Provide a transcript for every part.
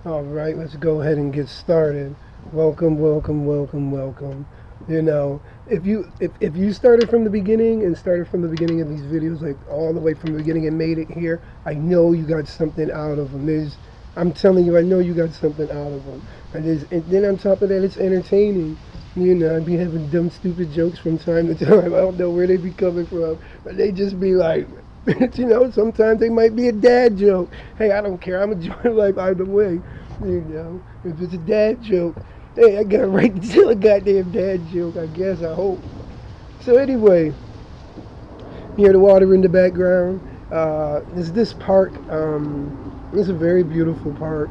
All right, let's go ahead and get started. Welcome, welcome, welcome, welcome. You know, if you started from the beginning and started from the beginning of these videos, like all the way from the beginning and made it here, I know you got something out of them. I'm telling you, I know you got something out of them. And then on top of that, it's entertaining. You know, I'd be having dumb, stupid jokes from time to time. I don't know where they be coming from, but they just be like, sometimes they might be a dad joke. Hey, I don't care. I'm enjoying life either way. If it's a dad joke, hey, I got a right to tell a goddamn dad joke, I guess, I hope. So anyway, you hear the water in the background. Is this park? It's a very beautiful park.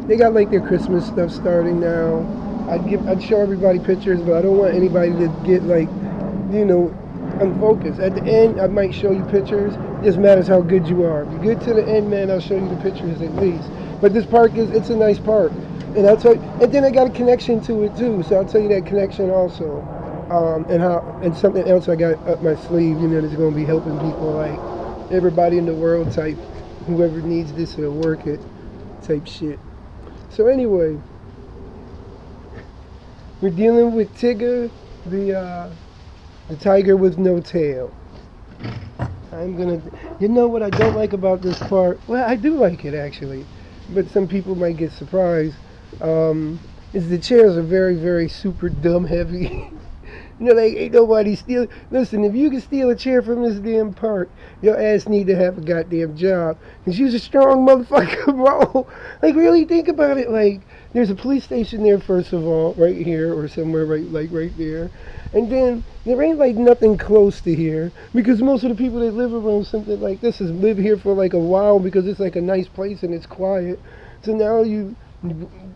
They got like their Christmas stuff starting now. I'd show everybody pictures, but I don't want anybody to get like, you know, unfocused. At the end, I might show you pictures. It just matters how good you are. If you're good to the end, man, I'll show you the pictures at least. But this park it's a nice park, and I'll tell you. And then I got a connection to it too, so I'll tell you that connection also. And something else I got up my sleeve, that's going to be helping people like everybody in the world type, whoever needs this will work it type shit. So anyway, we're dealing with Tiga, the tiger with no tail. You know what I don't like about this part? Well, I do like it actually, but some people might get surprised. Is the chairs are very, very super dumb heavy. Like ain't nobody steal. Listen, if you can steal a chair from this damn park, your ass need to have a goddamn job. Cause you's a strong motherfucker, bro. Like really think about it. Like there's a police station there first of all, right here or somewhere right there, and then there ain't like nothing close to here because most of the people that live around something like this has lived here for like a while because it's like a nice place and it's quiet. So now you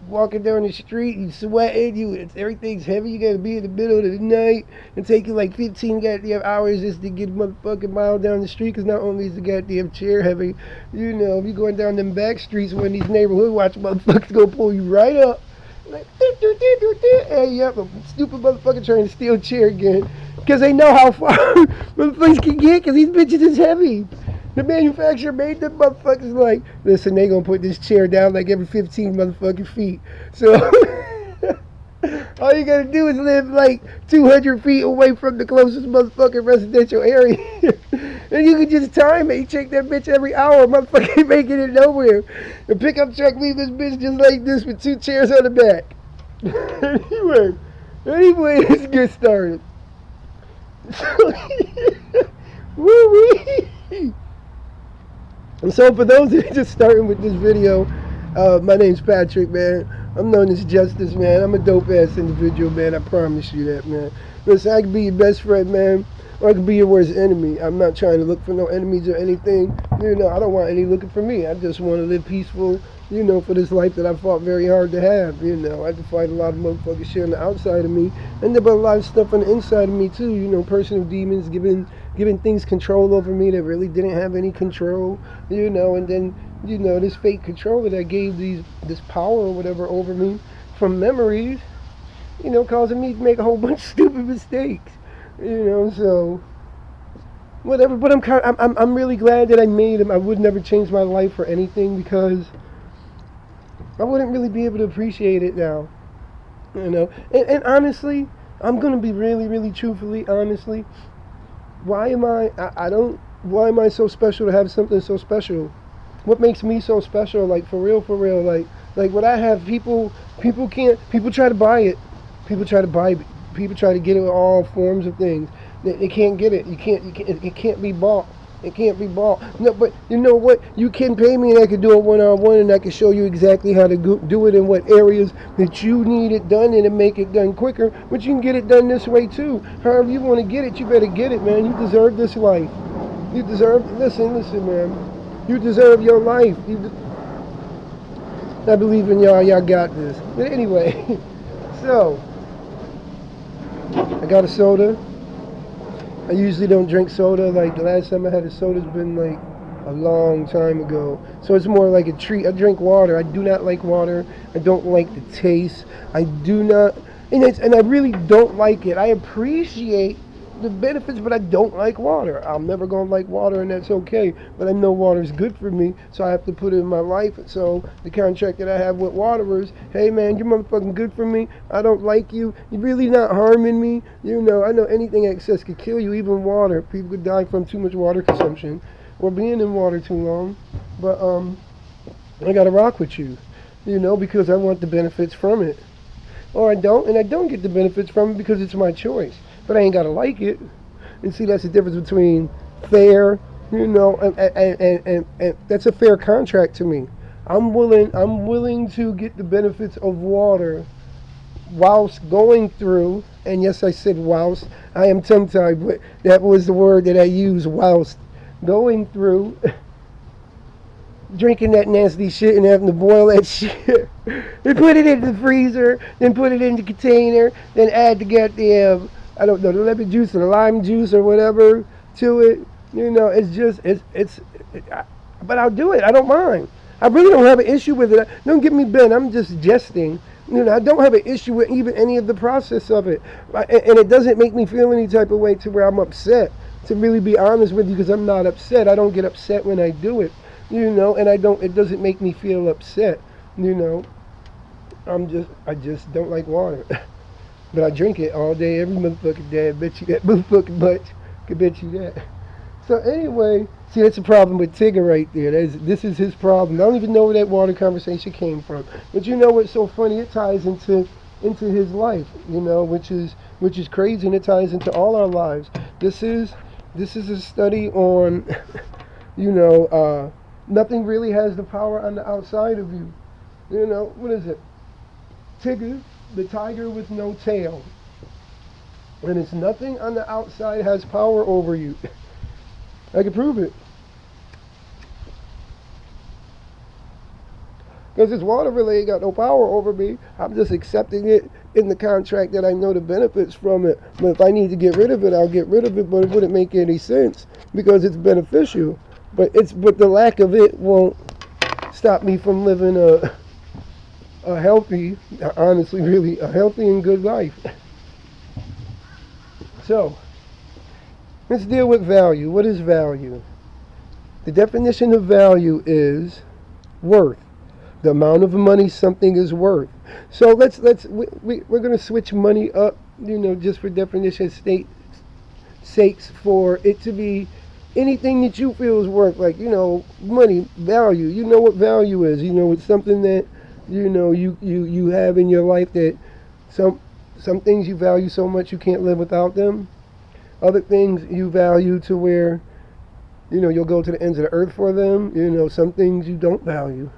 walking down the street, you sweating, everything's heavy. You gotta be in the middle of the night and take you like 15 goddamn hours just to get a motherfucking mile down the street. Cause not only is the goddamn chair heavy, if you're going down them back streets when these neighborhood watch motherfuckers go pull you right up. Like, hey, yep, a stupid motherfucker trying to steal a chair again. Cause they know how far motherfuckers can get. Cause these bitches is heavy. The manufacturer made them motherfuckers like, listen, they gonna put this chair down like every 15 motherfucking feet. So all you gotta do is live like 200 feet away from the closest motherfucking residential area. And you can just time it. You check that bitch every hour, motherfucker ain't making it nowhere. The pickup truck leave this bitch just like this with 2 chairs on the back. anyway, let's get started. Woo-wee. And so for those that are just starting with this video, my name's Patrick, man. I'm known as Justice, man. I'm a dope-ass individual, man. I promise you that, man. Listen, I can be your best friend, man, or I can be your worst enemy. I'm not trying to look for no enemies or anything. I don't want any looking for me. I just want to live peaceful, for this life that I fought very hard to have. I had to fight a lot of motherfucking shit on the outside of me, and there was a lot of stuff on the inside of me, too. Personal demons giving things control over me that really didn't have any control, and then, this fake control that I gave this power or whatever over me from memories, causing me to make a whole bunch of stupid mistakes, so whatever. But I'm really glad that I made them. I would never change my life for anything because I wouldn't really be able to appreciate it now, and honestly, I'm gonna be really, really truthfully, honestly. Why am I so special to have something so special? What makes me so special? Like for real, like what I have, people try to buy it. People try to get it with all forms of things. They can't get it. It can't be bought. It can't be bought. No, but you know what? You can pay me and I can do it one-on-one and I can show you exactly how to do it in what areas that you need it done in and make it done quicker. But you can get it done this way too. However you want to get it, you better get it, man. You deserve this life. Listen, man. You deserve your life. I believe in y'all. Y'all got this. But anyway, so I got a soda. I usually don't drink soda. Like the last time I had a soda's been like a long time ago. So it's more like a treat. I drink water. I do not like water. I don't like the taste. I do not, and I really don't like it. I appreciate the benefits, but I don't like water. I'm never gonna like water, and that's okay. But I know water is good for me, so I have to put it in my life. So the contract that I have with waterers, hey man, you're motherfucking good for me. I don't like you. You're really not harming me. You know, I know anything excess could kill you, even water. People could die from too much water consumption or being in water too long. But I gotta rock with you, you know, because I want the benefits from it. Or I don't, and I don't get the benefits from it because it's my choice. But I ain't gotta like it. And see, that's the difference between fair, you know, and that's a fair contract to me. I'm willing to get the benefits of water whilst going through, and yes, I said whilst. I am tongue-tied, but that was the word that I used, whilst going through drinking that nasty shit and having to boil that shit. Then put it in the freezer, then put it in the container, then add the goddamn, I don't know, the lemon juice or the lime juice or whatever to it. You know, it's just, but I'll do it. I don't mind. I really don't have an issue with it. Don't get me bent. I'm just jesting. You know, I don't have an issue with even any of the process of it. And it doesn't make me feel any type of way to where I'm upset. To really be honest with you, because I'm not upset. I don't get upset when I do it. You know, and it doesn't make me feel upset. You know, I just don't like water. But I drink it all day, every motherfucking day. I bet you that motherfucking much. I can bet you that. So anyway, see, that's the problem with Tiga right there. This is his problem. I don't even know where that water conversation came from. But you know what's so funny? It ties into his life, you know, which is crazy, and it ties into all our lives. This is a study on, you know, nothing really has the power on the outside of you. You know, what is it? Tiga, the tiger with no tail. And it's nothing on the outside has power over you. I can prove it. Because this water really ain't got no power over me. I'm just accepting it in the contract that I know the benefits from it. But if I need to get rid of it, I'll get rid of it, but it wouldn't make any sense because it's beneficial. But the lack of it won't stop me from living a healthy, honestly, really, a healthy and good life. So, let's deal with value. What is value? The definition of value is worth. The amount of money something is worth. So we're going to switch money up, you know, just for definition sakes, for it to be anything that you feel is worth, like, you know, money, value. You know what value is. You know, it's something that, you know, you have in your life that some things you value so much you can't live without them. Other things you value to where, you know, you'll go to the ends of the earth for them. You know, some things you don't value.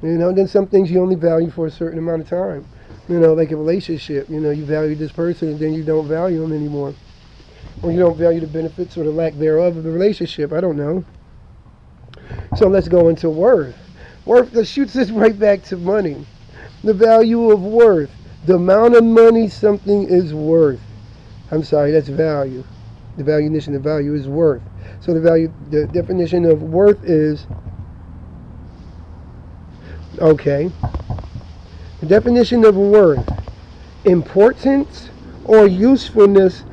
You know, then some things you only value for a certain amount of time. You know, like a relationship. You know, you value this person and then you don't value them anymore. Or you don't value the benefits or the lack thereof of the relationship. I don't know. So let's go into worth. Worth that shoots us right back to money. The value of worth. The amount of money something is worth. I'm sorry, that's value. The definition of value is worth. So the definition of worth is, okay. The definition of worth: importance or usefulness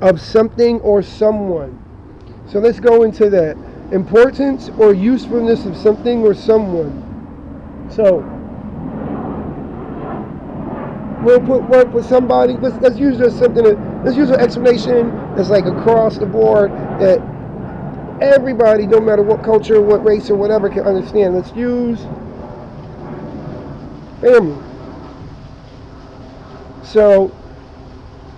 of something or someone. So let's go into that. Importance or usefulness of something or someone. So we'll put work with somebody. Let's use let's use an explanation that's like across the board that everybody, no matter what culture, what race, or whatever, can understand. Let's use family. So,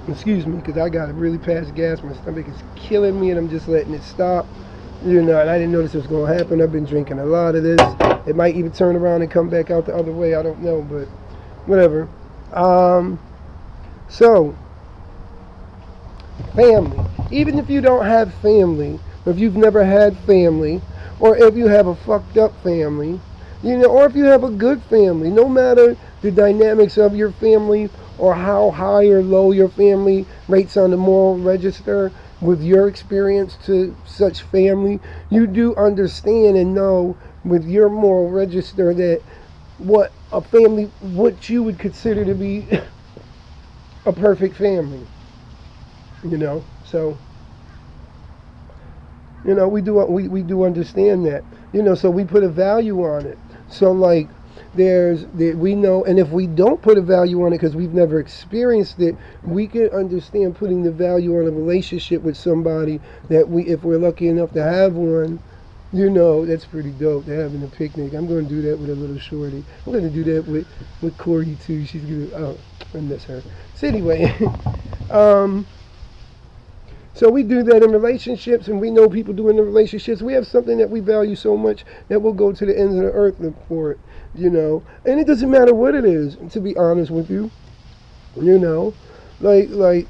excuse me, because I got to really pass gas. My stomach is killing me, and I'm just letting it stop. You know, and I didn't know this was going to happen. I've been drinking a lot of this. It might even turn around and come back out the other way. I don't know, but whatever. So, family. Even if you don't have family, or if you've never had family, or if you have a fucked up family, you know, or if you have a good family, no matter the dynamics of your family or how high or low your family rates on the moral register with your experience to such family, you do understand and know with your moral register that what you would consider to be a perfect family, you know. So, we do understand that. So we put a value on it. So like we know, and if we don't put a value on it because we've never experienced it, we can understand putting the value on a relationship with somebody that if we're lucky enough to have one. That's pretty dope. They're having a picnic. I'm going to do that with a little shorty. I'm going to do that with Corey too. She's going to, oh, I miss her. So anyway, so we do that in relationships, and we know people do in the relationships. We have something that we value so much that we'll go to the ends of the earth for it, And it doesn't matter what it is, to be honest with you, like,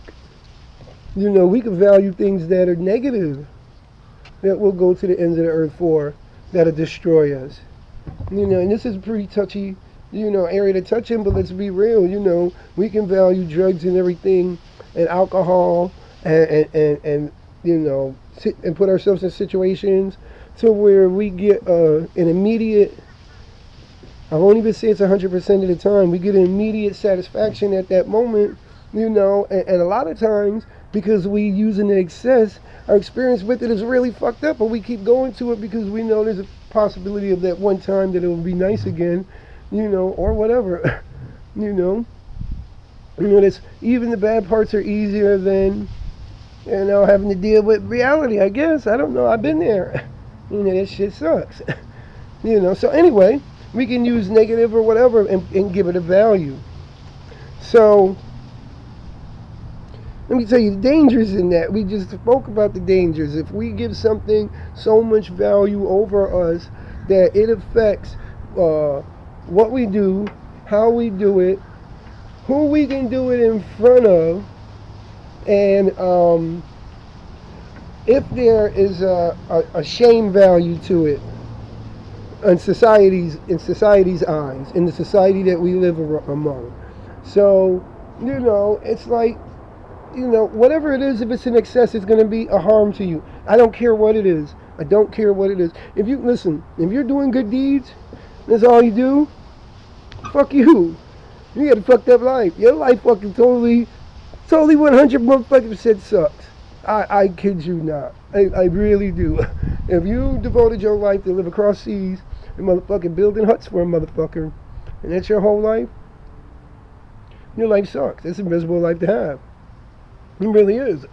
we can value things that are negative, that we'll go to the ends of the earth for, that'll destroy us. And this is a pretty touchy, area to touch in, but let's be real, we can value drugs and everything, and alcohol, and sit and put ourselves in situations to where we get an immediate, I won't even say it's 100% of the time, we get an immediate satisfaction at that moment, and a lot of times, because we use it in excess, our experience with it is really fucked up, but we keep going to it because we know there's a possibility of that one time that it will be nice again, or whatever, that's, even the bad parts are easier than, having to deal with reality, I guess. I don't know, I've been there. That shit sucks. So anyway, we can use negative or whatever and give it a value. So, let me tell you the dangers in that. We just spoke about the dangers. If we give something so much value over us that it affects what we do, how we do it, who we can do it in front of, and if there is a shame value to it in society's eyes, in the society that we live among. So, it's like, whatever it is, if it's in excess, it's going to be a harm to you. I don't care what it is. I don't care what it is. If you're doing good deeds, that's all you do, fuck you. You got a fucked up life. Your life fucking totally 100% sucks. I kid you not. I really do. If you devoted your life to live across seas and motherfucking building huts for a motherfucker, and that's your whole life, your life sucks. It's a miserable life to have. It really is.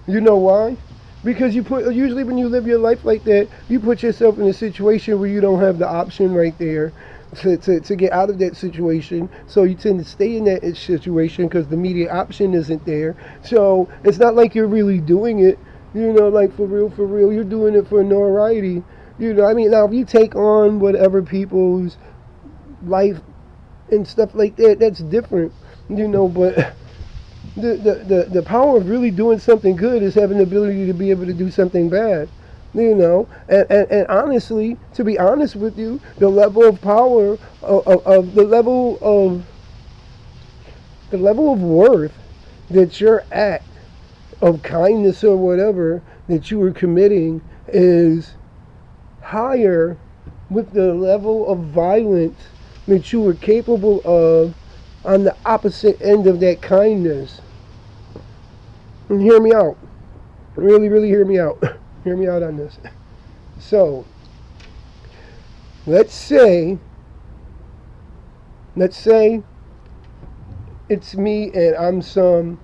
You know why? Because usually when you live your life like that, you put yourself in a situation where you don't have the option right there to get out of that situation. So you tend to stay in that situation because the immediate option isn't there. So it's not like you're really doing it, like for real, you're doing it for notoriety. Now if you take on whatever people's life and stuff like that, that's different, but the power of really doing something good is having the ability to be able to do something bad, and honestly, to be honest with you, the level of power of the level of worth that your act of kindness or whatever that you were committing is higher with the level of violence that you were capable of on the opposite end of that kindness. And hear me out. Really, really hear me out. Hear me out on this. So, let's say it's me and I'm some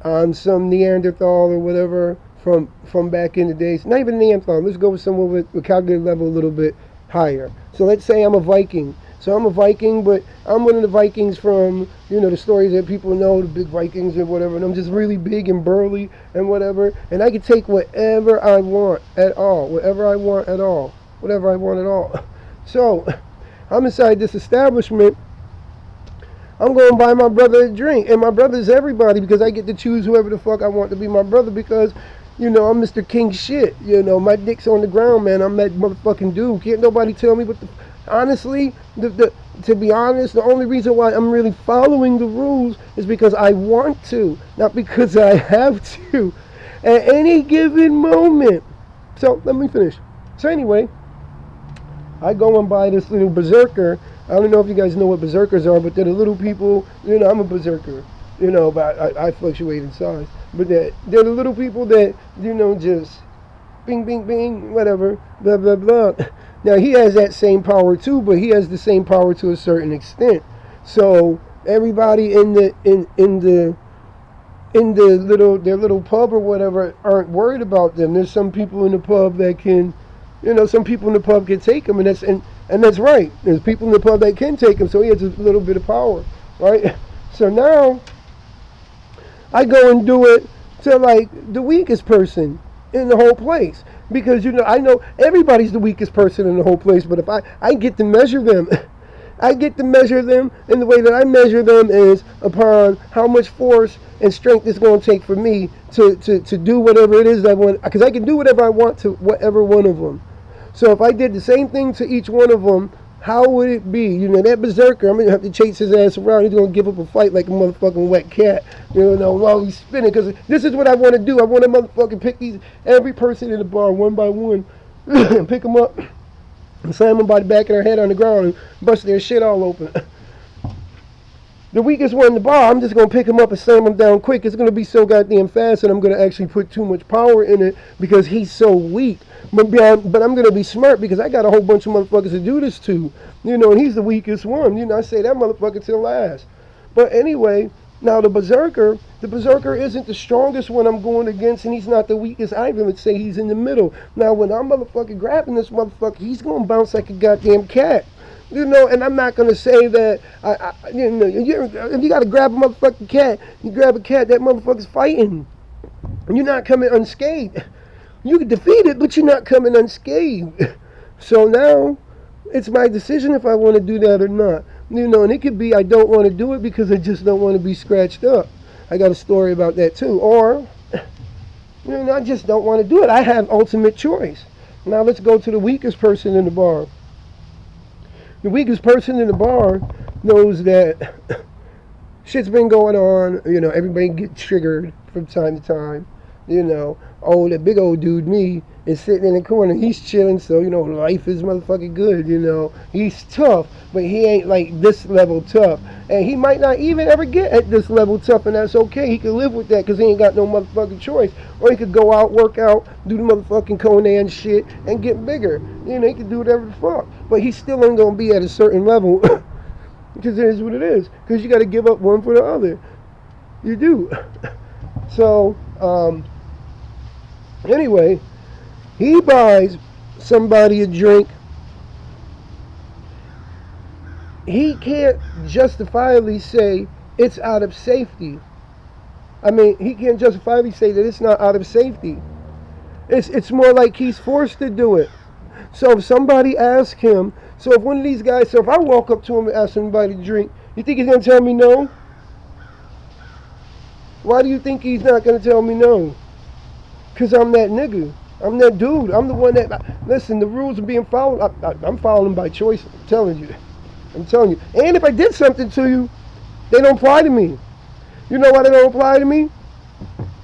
Neanderthal or whatever from back in the days. Not even Neanderthal. Let's go with someone with cognitive level a little bit higher. So let's say I'm a Viking. So I'm a Viking, but I'm one of the Vikings from, the stories that people know, the big Vikings and whatever, and I'm just really big and burly and whatever, and I can take whatever I want at all, whatever I want at all. So, I'm inside this establishment, I'm going to buy my brother a drink, and my brother's everybody because I get to choose whoever the fuck I want to be my brother because, I'm Mr. King shit, my dick's on the ground, man, I'm that motherfucking dude, can't nobody tell me what the... Honestly, to be honest, the only reason why I'm really following the rules is because I want to, not because I have to, at any given moment. So, let me finish. So anyway, I go and buy this little berserker. I don't know if you guys know what berserkers are, but they're the little people, I'm a berserker. But I fluctuate in size. But they're the little people that, just bing, bing, bing, whatever, blah, blah, blah. Now, he has that same power too, but he has the same power to a certain extent. So, everybody in their little pub or whatever aren't worried about them. There's some people in the pub that can, some people in the pub can take them, and that's right. There's people in the pub that can take him, so he has a little bit of power, right? So now I go and do it to like the weakest person in the whole place, because I know everybody's the weakest person in the whole place, but if I get to measure them. I get to measure them, and the way that I measure them is upon how much force and strength it's going to take for me to do whatever it is that I want, because I can do whatever I want to whatever one of them. So if I did the same thing to each one of them, how would it be? That berserker, I'm going to have to chase his ass around. He's going to give up a fight like a motherfucking wet cat, while he's spinning, because this is what I want to do. I want to motherfucking pick every person in the bar one by one, and pick them up, and slam them by the back of their head on the ground and bust their shit all open. The weakest one in the bar, I'm just going to pick him up and slam him down quick. It's going to be so goddamn fast, and I'm going to actually put too much power in it because he's so weak. But I'm going to be smart because I got a whole bunch of motherfuckers to do this to. And he's the weakest one. I say that motherfucker till last. But anyway, now the berserker isn't the strongest one I'm going against, and he's not the weakest either. Let's say he's in the middle. Now, when I'm motherfucking grabbing this motherfucker, he's going to bounce like a goddamn cat. And I'm not going to say that, if you got to grab a motherfucking cat, you grab a cat, that motherfucker's fighting. And you're not coming unscathed. You can defeat it, but you're not coming unscathed. So now, it's my decision if I want to do that or not. And it could be I don't want to do it because I just don't want to be scratched up. I got a story about that too. Or, I just don't want to do it. I have ultimate choice. Now let's go to the weakest person in the bar. The weakest person in the bar knows that shit's been going on. Everybody gets triggered from time to time. That big old dude, me, is sitting in the corner. He's chilling, so, life is motherfucking good, He's tough, but he ain't like this level tough. And he might not even ever get at this level tough, and that's okay. He can live with that because he ain't got no motherfucking choice. Or he could go out, work out, do the motherfucking Conan shit, and get bigger. He can do whatever the fuck. But he still ain't gonna be at a certain level because it is what it is. Because you got to give up one for the other. You do. So, anyway, he buys somebody a drink. He can't justifiably say it's out of safety. He can't justifiably say that it's not out of safety. It's more like he's forced to do it. So if somebody asks him, if one of these guys, if I walk up to him and ask somebody to drink, you think he's going to tell me no? Why do you think he's not going to tell me no? Because I'm that nigga. I'm that dude. I'm the one that, listen, the rules are being followed. I'm following them by choice. I'm telling you. And if I did something to you, they don't apply to me. You know why they don't apply to me?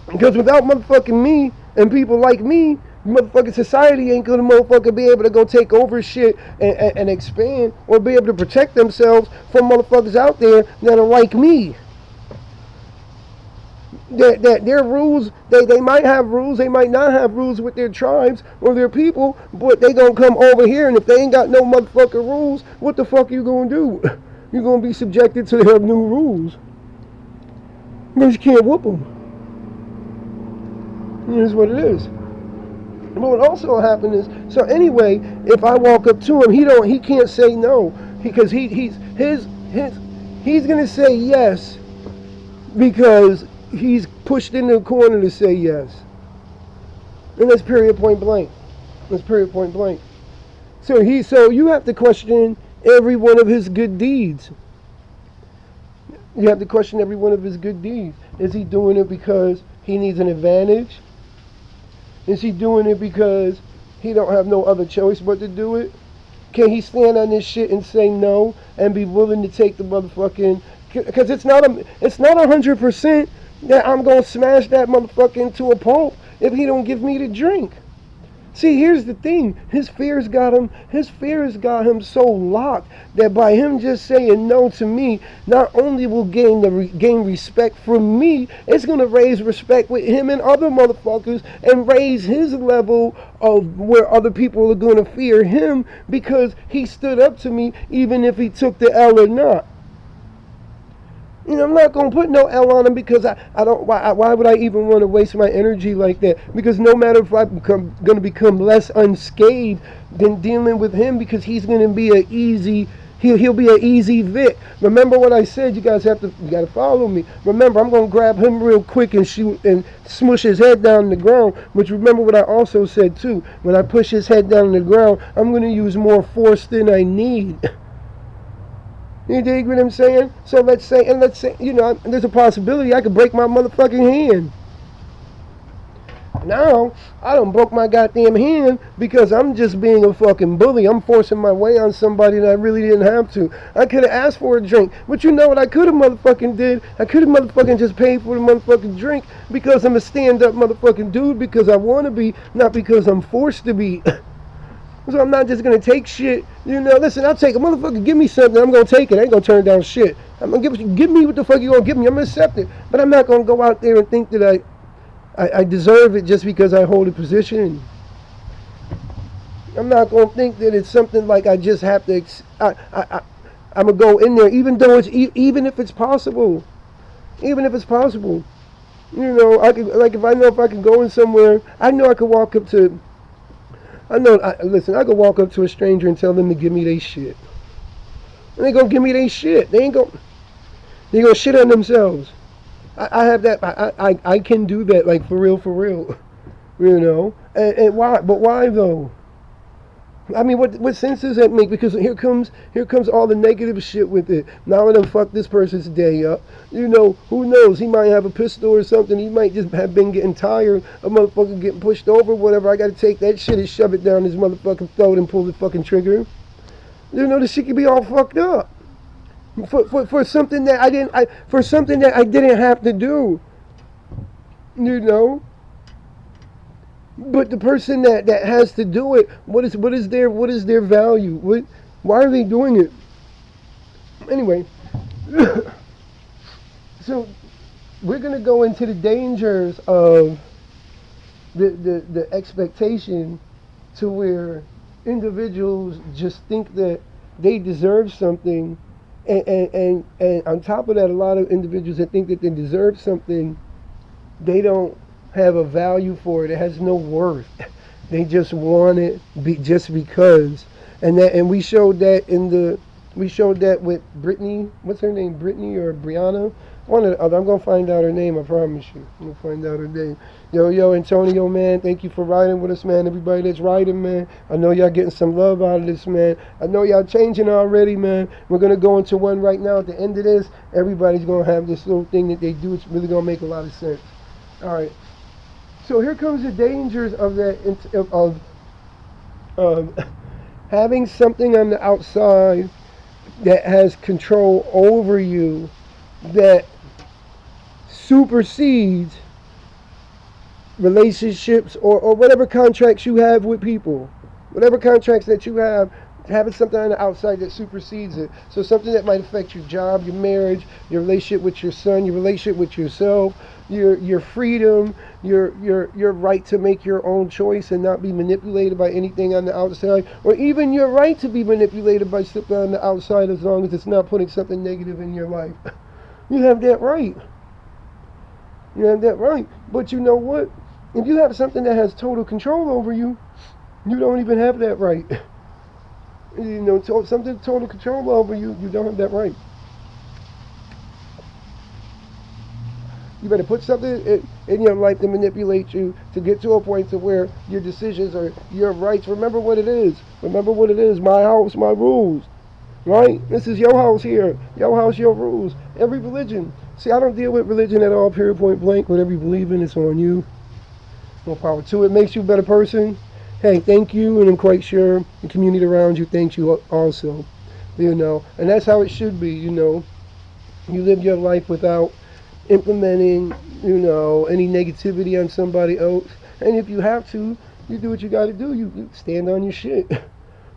Because without motherfucking me and people like me, motherfucking society ain't gonna motherfucker be able to go take over shit and expand or be able to protect themselves from motherfuckers out there that are like me. That their rules, they might have rules, they might not have rules with their tribes or their people, but they gonna come over here, and if they ain't got no motherfucking rules, what the fuck you gonna do? You're gonna be subjected to their new rules. Because you can't whoop them. Here's what it is. But what also happened is, so anyway, if I walk up to him, he can't say no, because he's gonna say yes because he's pushed into a corner to say yes. And that's period point blank. So you have to question every one of his good deeds. You have to question every one of his good deeds. Is he doing it because he needs an advantage? Is he doing it because he don't have no other choice but to do it? Can he stand on this shit and say no and be willing to take the motherfucking? Because it's not 100% that I'm gonna smash that motherfucker into a pulp if he don't give me the drink. See, here's the thing. His fears got him. His fears got him so locked that by him just saying no to me, not only will gain respect from me, it's gonna raise respect with him and other motherfuckers, and raise his level of where other people are gonna fear him because he stood up to me, even if he took the L or not. You know, I'm not gonna put no L on him because I don't. Why would I even want to waste my energy like that? Because no matter if I'm gonna become less unscathed than dealing with him, because he's gonna be an easy. He'll be an easy Vic. Remember what I said? You gotta follow me. Remember, I'm gonna grab him real quick and shoot and smush his head down on the ground. Which, remember what I also said too. When I push his head down on the ground, I'm gonna use more force than I need. You dig what I'm saying? So let's say, you know, there's a possibility I could break my motherfucking hand. Now, I done broke my goddamn hand because I'm just being a fucking bully. I'm forcing my way on somebody that I really didn't have to. I could have asked for a drink, but you know what I could have motherfucking did? I could have motherfucking just paid for the motherfucking drink because I'm a stand-up motherfucking dude, because I want to be, not because I'm forced to be. So I'm not just going to take shit. You know, listen, I'll take a motherfucker, give me something, I'm going to take it. I ain't going to turn down shit. I'm going to give me what the fuck you going to give me. I'm going to accept it. But I'm not going to go out there and think that I deserve it just because I hold a position. I'm not going to think that it's something like I just have to, I'm going to go in there, even though even if it's possible. Even if it's possible. You know, I could, like, if I know if I can go in somewhere, I know I could walk up to, listen, I could walk up to a stranger and tell them to give me their shit. And they gonna give me their shit. They gonna shit on themselves. I have that, I can do that, like, for real. You know? And why? But why, though? I mean, what sense does that make? Because here comes all the negative shit with it. Now I done fucked this person's day up. You know, who knows? He might have a pistol or something. He might just have been getting tired of motherfucker getting pushed over, whatever. I gotta take that shit and shove it down his motherfucking throat and pull the fucking trigger. You know, this shit could be all fucked up. For something that I didn't have to do. You know? But the person that has to do it, what is their value? Why are they doing it? Anyway, so we're gonna go into the dangers of the expectation to where individuals just think that they deserve something, and on top of that, a lot of individuals that think that they deserve something, they don't have a value for it. It has no worth. They just want it just because. And we showed that with Brittany. What's her name? Brittany or Brianna? One of the other. I'm gonna find out her name. I promise you. I'm gonna find out her name. Yo, Antonio, man. Thank you for riding with us, man. Everybody that's riding, man. I know y'all getting some love out of this, man. I know y'all changing already, man. We're gonna go into one right now. At the end of this, everybody's gonna have this little thing that they do. It's really gonna make a lot of sense. All right. So here comes the dangers of that of having something on the outside that has control over you, that supersedes relationships or whatever contracts you have with people, whatever contracts that you have. Having something on the outside that supersedes it. So something that might affect your job, your marriage, your relationship with your son, your relationship with yourself, your freedom, your right to make your own choice and not be manipulated by anything on the outside, or even your right to be manipulated by something on the outside, as long as it's not putting something negative in your life. You have that right. You have that right. But you know what? If you have something that has total control over you, you don't even have that right. You know, something total control over you, you don't have that right. You better put something in your life to manipulate you to get to a point to where your decisions are your rights. Remember what it is. Remember what it is. My house, my rules. Right? This is your house here. Your house, your rules. Every religion. See, I don't deal with religion at all, period, point blank. Whatever you believe in, it's on you. No power to it. Makes you a better person. Hey, thank you, and I'm quite sure the community around you thanks you also. You know, and that's how it should be, you know. You live your life without implementing, you know, any negativity on somebody else. And if you have to, You do what you got to do. You stand on your shit.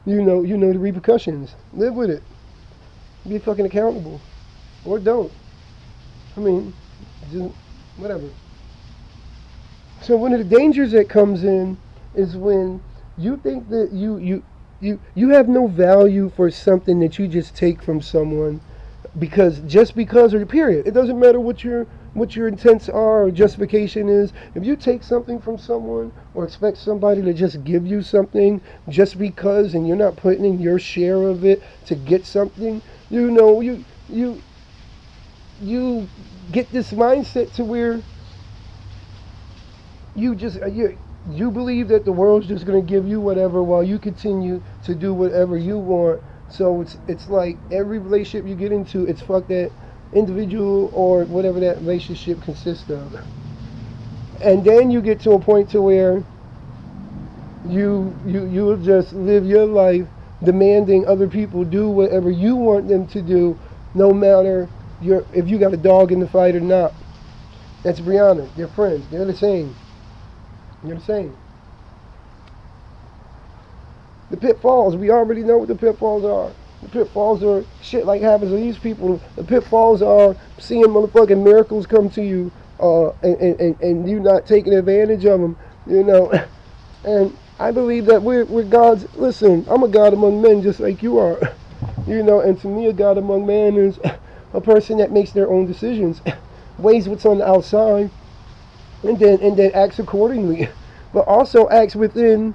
You know the repercussions. Live with it. Be fucking accountable, or don't. I mean, just whatever. So one of the dangers that comes in is when you think that you have no value for something that you just take from someone because or period. It doesn't matter what your intents are or justification is. If you take something from someone or expect somebody to just give you something just because, and you're not putting in your share of it to get something, you get this mindset to where you believe that the world's just going to give you whatever while you continue to do whatever you want. So it's like every relationship you get into, it's fuck that individual or whatever that relationship consists of. And then you get to a point to where you will just live your life demanding other people do whatever you want them to do, no matter if you got a dog in the fight or not. That's Brianna. They're friends. They're the same. You're the same. The pitfalls, we already know what the pitfalls are. The pitfalls are shit like happens to these people. The pitfalls are seeing motherfucking miracles come to you, and you not taking advantage of them, And I believe that we're gods. Listen, I'm a god among men just like you are, And to me, a god among men is a person that makes their own decisions, weighs what's on the outside, and then acts accordingly, but also acts within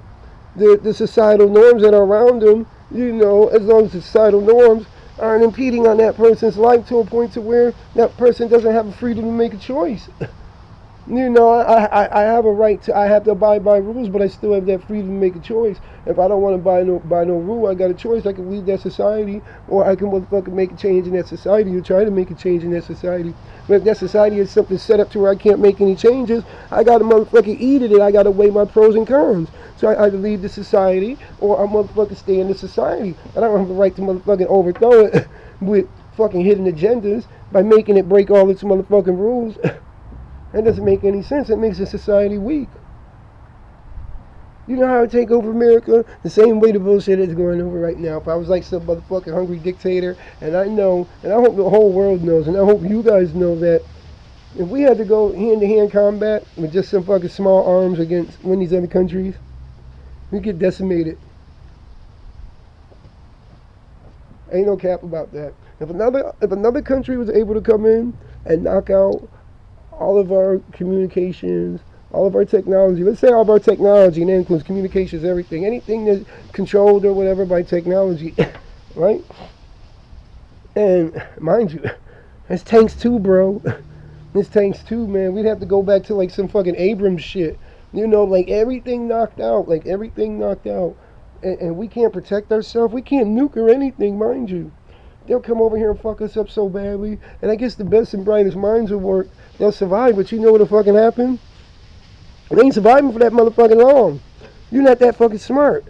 the societal norms that are around them, as long as the societal norms aren't impeding on that person's life to a point to where that person doesn't have a freedom to make a choice. I have a right to, I have to abide by rules, but I still have that freedom to make a choice. If I don't want to by no rule, I got a choice. I can leave that society, or I can motherfucking make a change in that society, or try to make a change in that society. But if that society is something set up to where I can't make any changes, I got to motherfucking eat it, and I got to weigh my pros and cons. So I either leave the society, or I motherfucking stay in the society. I don't have the right to motherfucking overthrow it with fucking hidden agendas by making it break all its motherfucking rules. That doesn't make any sense. It makes the society weak. You know how to take over America? The same way the bullshit is going over right now. If I was like some motherfucking hungry dictator, and I know, and I hope the whole world knows, and I hope you guys know that if we had to go hand-to-hand combat with just some fucking small arms against one of these other countries, we get decimated. Ain't no cap about that. If another country was able to come in and knock out all of our communications, all of our technology. Let's say all of our technology, and that includes communications, everything. Anything that's controlled or whatever by technology, right? And mind you, it's tanks too, bro. It's tanks too, man. We'd have to go back to like some fucking Abrams shit. Like everything knocked out. And we can't protect ourselves. We can't nuke or anything, mind you. They'll come over here and fuck us up so badly. And I guess the best and brightest minds will work. They'll survive, but you know what'll fucking happen? They ain't surviving for that motherfucking long. You're not that fucking smart.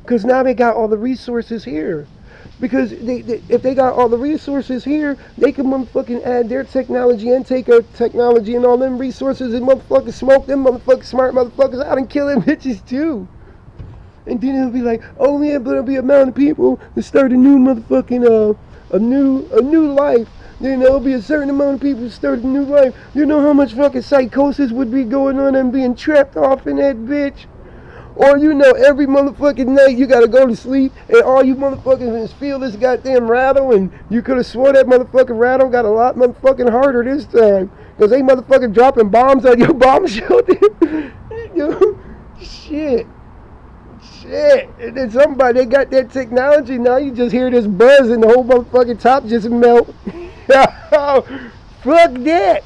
Because now they got all the resources here. Because if they got all the resources here, they can motherfucking add their technology and take our technology and all them resources and motherfucking smoke them motherfucking smart motherfuckers out and kill them bitches too. And then it'll be like, oh yeah, but it'll be a amount of people to start a new motherfucking a new life. There'll be a certain amount of people to start a new life. You know how much fucking psychosis would be going on and being trapped off in that bitch? Or every motherfucking night you gotta go to sleep and all you motherfuckers just feel this goddamn rattle, and you could have swore that motherfucking rattle got a lot motherfucking harder this time. Cause they motherfucking dropping bombs on your bomb shelter. Shit. And then they got that technology, now you just hear this buzz and the whole motherfucking top just melt. Fuck that.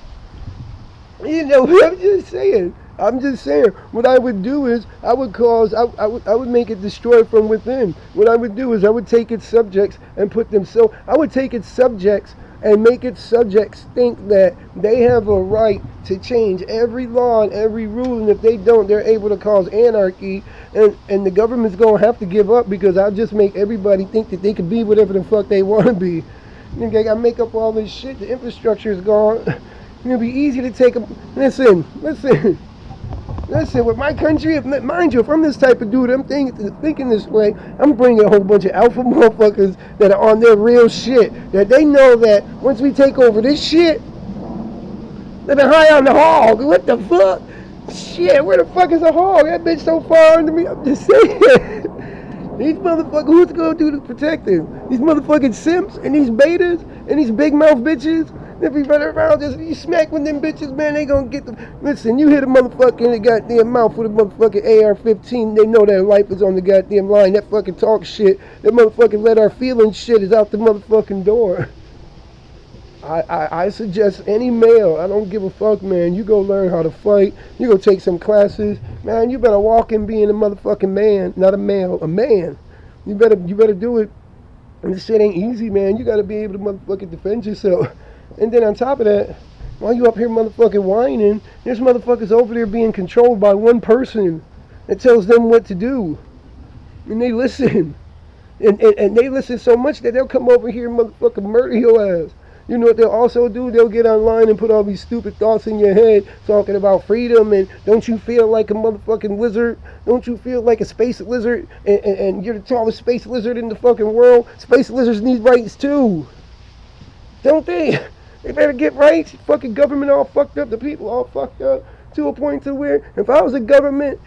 I'm just saying, what I would do is, I would make it destroy from within. What I would do is, I would take its subjects and put them, I would take its subjects and make its subjects think that they have a right to change every law and every rule, and if they don't, they're able to cause anarchy, and the government's going to have to give up, because I'll just make everybody think that they can be whatever the fuck they want to be. They got to make up all this shit, the infrastructure is gone. It'll be easy to take them. Listen. Listen, with my country, mind you, if I'm this type of dude, I'm thinking this way, I'm bringing a whole bunch of alpha motherfuckers that are on their real shit. That they know that once we take over this shit, they've been high on the hog. What the fuck? Shit, where the fuck is the hog? That bitch so far under me. I'm just saying. These motherfuckers, who's gonna do to protect them? These motherfucking simps and these betas and these big mouth bitches. If you run around, just you smack with them bitches, man, they gonna get them. Listen, you hit a motherfucker in the goddamn mouth with a motherfucking AR-15, they know that life is on the goddamn line. That fucking talk shit, that motherfucking let our feelings shit is out the motherfucking door. I suggest any male, I don't give a fuck, man, you go learn how to fight, you go take some classes, man, you better walk in being a motherfucking man, not a male, a man. You better do it. And this shit ain't easy, man. You gotta be able to motherfucking defend yourself. And then on top of that, while you up here motherfucking whining, there's motherfuckers over there being controlled by one person that tells them what to do. And they listen. And they listen so much that they'll come over here and motherfucking murder your ass. You know what they'll also do? They'll get online and put all these stupid thoughts in your head talking about freedom and don't you feel like a motherfucking wizard? Don't you feel like a space lizard? And you're the tallest space lizard in the fucking world. Space lizards need rights too. Don't they? They better get rights. Fucking government all fucked up. The people all fucked up to a point to where if I was a government,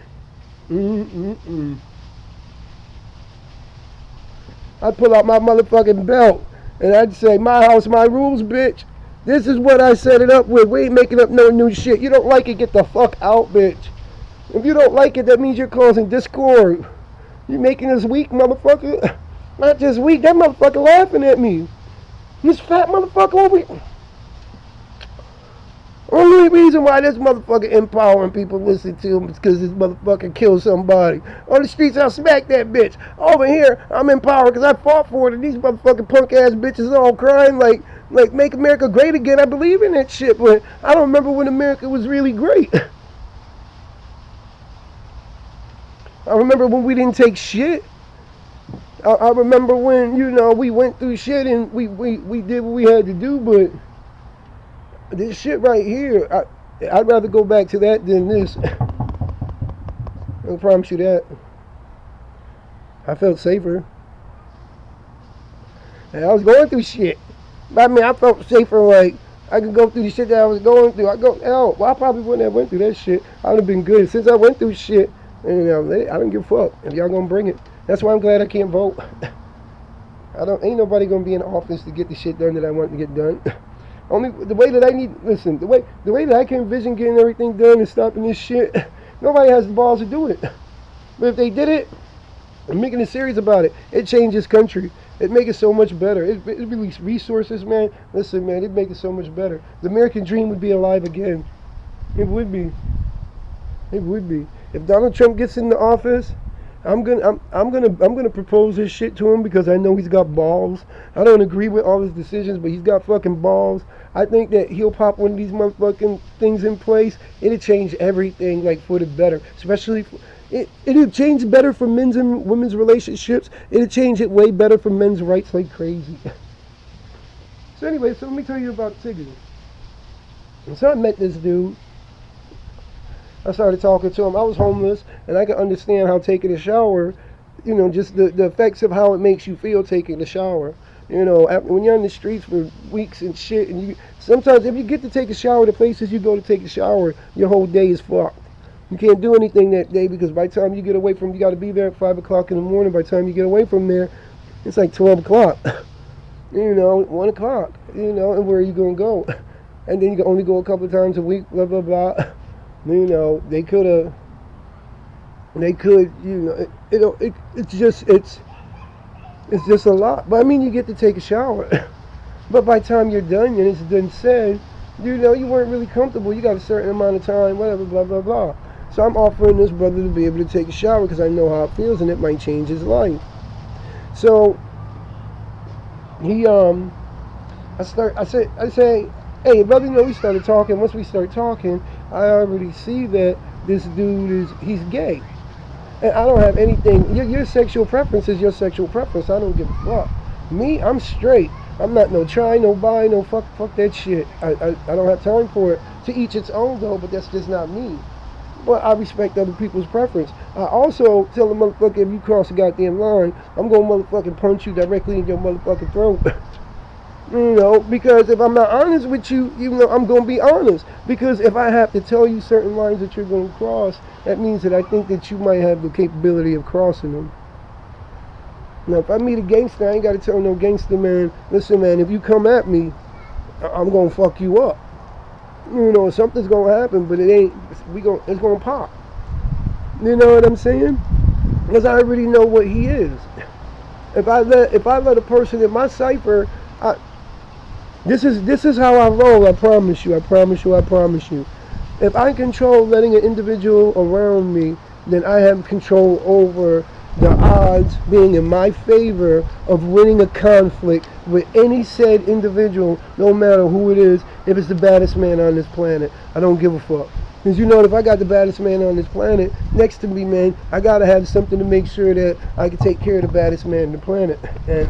I'd pull out my motherfucking belt. And I'd say, my house, my rules, bitch. This is what I set it up with. We ain't making up no new shit. You don't like it, get the fuck out, bitch. If you don't like it, that means you're causing discord. You making us weak, motherfucker. Not just weak, that motherfucker laughing at me. This fat motherfucker over here. Only reason why this motherfucker empowering people listen to him is because this motherfucker killed somebody. On the streets, I'll smack that bitch. Over here, I'm empowered because I fought for it, and these motherfucking punk ass bitches all crying like make America great again. I believe in that shit, but I don't remember when America was really great. I remember when we didn't take shit. I remember when, you know, we went through shit and we did what we had to do, but this shit right here, I'd rather go back to that than this. I promise you that. I felt safer. And I was going through shit. I mean, I felt safer, like, I could go through the shit that I was going through. Well, I probably wouldn't have went through that shit. I would have been good. Since I went through shit, and, you know, I don't give a fuck if y'all gonna bring it. That's why I'm glad I can't vote. Ain't nobody gonna be in office to get the shit done that I want to get done. Only the way that I need, listen, the way that I can envision getting everything done and stopping this shit, nobody has the balls to do it. But if they did it, and making a series about it, it changed this country. It make it so much better. It release resources, man. Listen, man, it make it so much better. The American dream would be alive again. It would be. It would be. If Donald Trump gets into office, I'm gonna propose this shit to him because I know he's got balls. I don't agree with all his decisions, but he's got fucking balls. I think that he'll pop one of these motherfucking things in place. It'll change everything, like, for the better. Especially, it'll change better for men's and women's relationships. It'll change it way better for men's rights like crazy. So anyway, so let me tell you about Tiga. So I met this dude. I started talking to him. I was homeless, and I could understand how taking a shower, you know, just the effects of how it makes you feel taking a shower. You know, when you're in the streets for weeks and shit, and sometimes if you get to take a shower, the places you go to take a shower, your whole day is fucked. You can't do anything that day because by the time you get away from, you got to be there at 5 o'clock in the morning. By the time you get away from there, it's like 12 o'clock. You know, 1 o'clock. You know, and where are you going to go? And then you can only go a couple of times a week, blah, blah, blah. You know, they could, you know, it's just a lot. But I mean, you get to take a shower. But by the time you're done and it's done said, you know, you weren't really comfortable. You got a certain amount of time, whatever, blah, blah, blah. So I'm offering this brother to be able to take a shower because I know how it feels and it might change his life. So he, I say, hey, brother, you know, we started talking. Once we start talking, I already see that this dude he's gay. And I don't have anything, your sexual preference is your sexual preference. I don't give a fuck. Me, I'm straight. I'm not no try, no buy, no fuck that shit. I don't have time for it. To each its own though, but that's just not me. Well, I respect other people's preference. I also tell a motherfucker, if you cross the goddamn line, I'm gonna motherfucking punch you directly in your motherfucking throat. Because if I'm not honest with you, I'm going to be honest. Because if I have to tell you certain lines that you're going to cross, that means that I think that you might have the capability of crossing them. Now, if I meet a gangster, I ain't got to tell no gangster, man, listen, man, if you come at me, I'm going to fuck you up. Something's going to happen, but it's going to pop. You know what I'm saying? Because I already know what he is. If I let a person in my cipher, this is how I roll. I promise you. If I control letting an individual around me, then I have control over the odds being in my favor of winning a conflict with any said individual, no matter who it is. If it's the baddest man on this planet, I don't give a fuck. Because if I got the baddest man on this planet next to me, man, I gotta have something to make sure that I can take care of the baddest man on the planet. And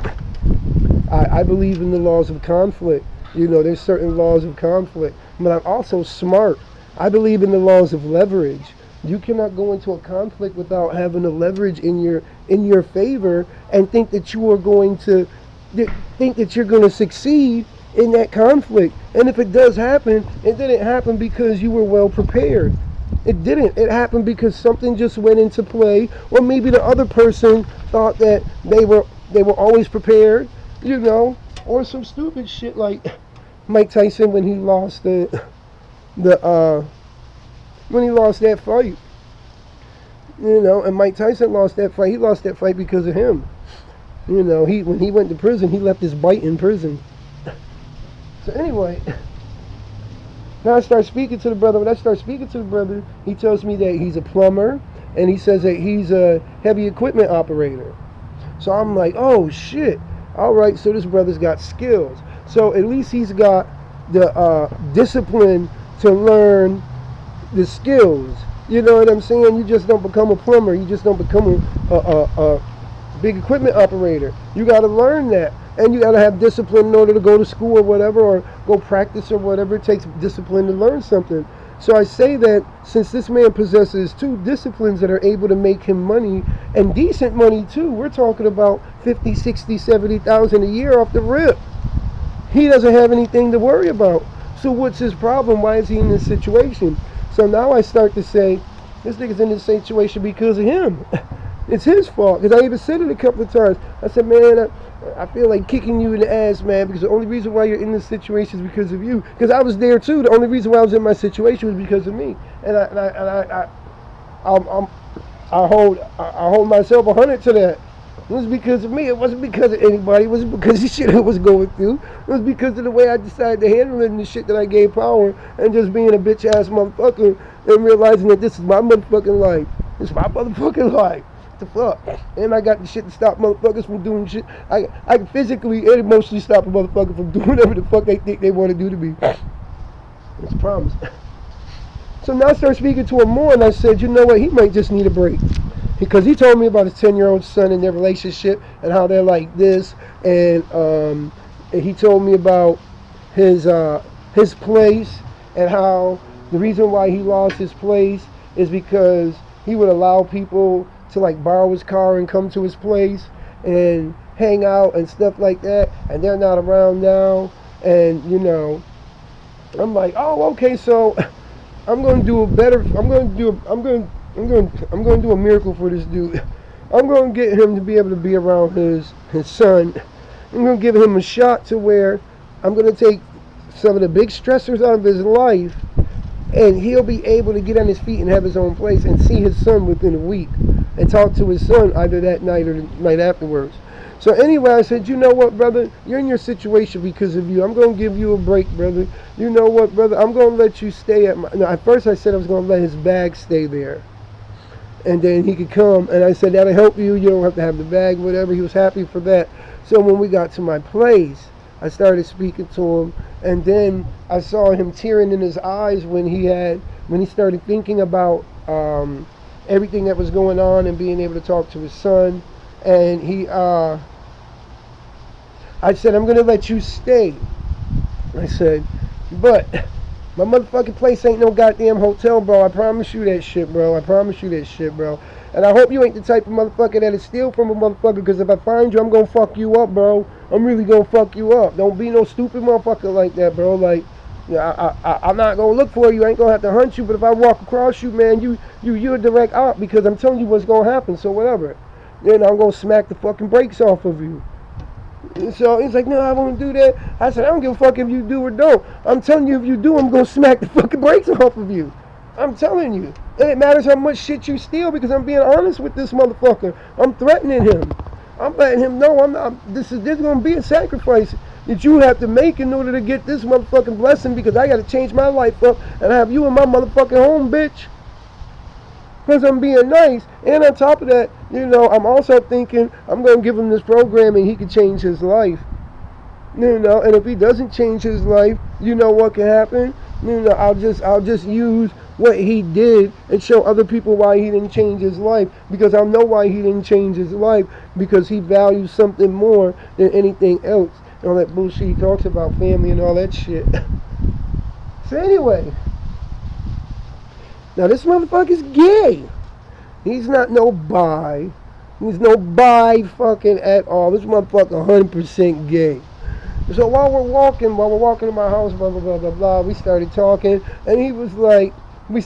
I believe in the laws of conflict. There's certain laws of conflict. But I'm also smart. I believe in the laws of leverage. You cannot go into a conflict without having a leverage in your favor and think that you're going to succeed in that conflict. And if it does happen, it didn't happen because you were well prepared. It didn't. It happened because something just went into play, or maybe the other person thought that they were always prepared. Or some stupid shit like Mike Tyson when he lost when he lost that fight. And Mike Tyson lost that fight. He lost that fight because of him. When he went to prison, he left his bite in prison. So anyway, now I start speaking to the brother. When I start speaking to the brother, he tells me that he's a plumber, and he says that he's a heavy equipment operator. So I'm like, oh shit. All right, so this brother's got skills. So at least he's got the discipline to learn the skills. You know what I'm saying? You just don't become a plumber. You just don't become a big equipment operator. You got to learn that. And you got to have discipline in order to go to school or whatever, or go practice or whatever. It takes discipline to learn something. So I say that since this man possesses two disciplines that are able to make him money, and decent money too, we're talking about 50, 60, 70,000 a year off the rip. He doesn't have anything to worry about. So what's his problem? Why is he in this situation? So now I start to say, this nigga's in this situation because of him. It's his fault. Because I even said it a couple of times. I said, man, I feel like kicking you in the ass, man, because the only reason why you're in this situation is because of you. Because I was there too. The only reason why I was in my situation was because of me. And I hold myself 100 to that. It was because of me. It wasn't because of anybody. It wasn't because of the shit I was going through. It was because of the way I decided to handle it and the shit that I gave power, and just being a bitch ass motherfucker and realizing that this is my motherfucking life. This is my motherfucking life. What the fuck? And I got the shit to stop motherfuckers from doing shit. I can physically and emotionally stop a motherfucker from doing whatever the fuck they think they want to do to me. It's a promise. So now I started speaking to him more, and I said, you know what? He might just need a break. Because he told me about his 10-year-old son and their relationship and how they're like this. And he told me about his place and how the reason why he lost his place is because he would allow people to like borrow his car and come to his place and hang out and stuff like that. And they're not around now. And, I'm like, oh, okay, so I'm going to do a miracle for this dude. I'm going to get him to be able to be around his son. I'm going to give him a shot to where I'm going to take some of the big stressors out of his life, and he'll be able to get on his feet and have his own place and see his son within a week and talk to his son either that night or the night afterwards. So anyway, I said, you know what, brother? You're in your situation because of you. I'm going to give you a break, brother. You know what, brother? I'm going to let you stay at my... No, at first I said I was going to let his bag stay there. And then he could come. And I said, that'll help you. You don't have to have the bag, whatever. He was happy for that. So when we got to my place, I started speaking to him. And then I saw him tearing in his eyes when he started thinking about everything that was going on and being able to talk to his son. And I said, I'm going to let you stay. I said, but My motherfucking place ain't no goddamn hotel, bro. I promise you that shit, bro. I promise you that shit, bro. And I hope you ain't the type of motherfucker that'll steal from a motherfucker, because if I find you, I'm gonna fuck you up, bro. I'm really gonna fuck you up. Don't be no stupid motherfucker like that, bro. Like, yeah, I'm not gonna look for you. I ain't gonna have to hunt you. But if I walk across you, man, you're a direct op, because I'm telling you what's gonna happen. So whatever. Then I'm gonna smack the fucking brakes off of you. So he's like, no, I won't do that. I said, I don't give a fuck if you do or don't. I'm telling you, if you do, I'm going to smack the fucking brakes off of you. I'm telling you. And it matters how much shit you steal, because I'm being honest with this motherfucker. I'm threatening him. I'm letting him know this is going to be a sacrifice that you have to make in order to get this motherfucking blessing, because I got to change my life up and have you in my motherfucking home, bitch. Because I'm being nice. And on top of that, I'm also thinking I'm going to give him this program and he can change his life. And if he doesn't change his life, you know what can happen? I'll just use what he did and show other people why he didn't change his life. Because I know why he didn't change his life. Because he values something more than anything else. And all that bullshit he talks about, family and all that shit. So anyway. Now this motherfucker's gay. He's not no bi. He's no bi fucking at all. This motherfucker 100% gay. So while we're walking in my house, blah blah blah blah blah, we started talking, and he was like,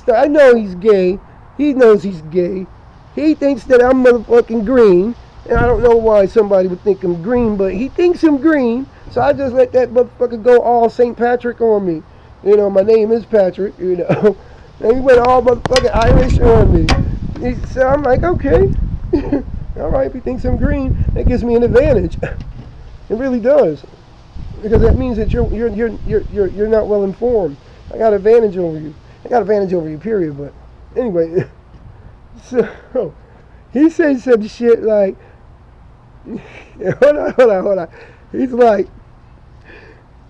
I know he's gay. He knows he's gay. He thinks that I'm motherfucking green, and I don't know why somebody would think I'm green, but he thinks I'm green. So I just let that motherfucker go all St. Patrick on me. My name is Patrick. And he went all motherfucking Irish on me. So I'm like, okay. Alright, if he thinks I'm green, that gives me an advantage. It really does. Because that means that you're not well informed. I got advantage over you. I got advantage over you, period. But anyway, so he said some shit like, hold on. He's like,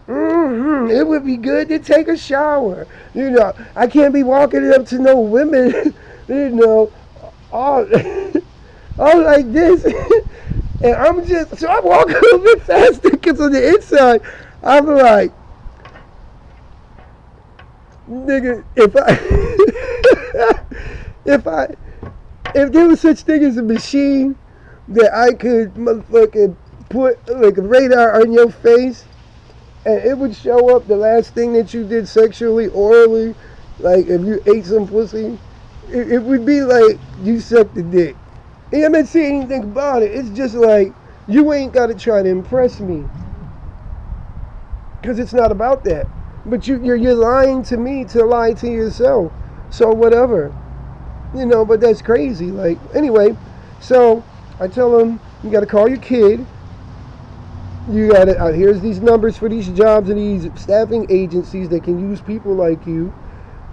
it would be good to take a shower. I can't be walking up to no women, all like this. And so I'm walking a little bit faster, because on the inside, I'm like, nigga, if there was such thing as a machine that I could motherfucking put like a radar on your face, and it would show up the last thing that you did sexually, orally, like if you ate some pussy, it would be like you sucked a dick. And I'm not saying anything about it. It's just like, you ain't got to try to impress me. Because it's not about that. But you're lying to me to lie to yourself. So whatever. But that's crazy. Like, anyway, so I tell him, you got to call your kid. You got to, here's these numbers for these jobs and these staffing agencies that can use people like you.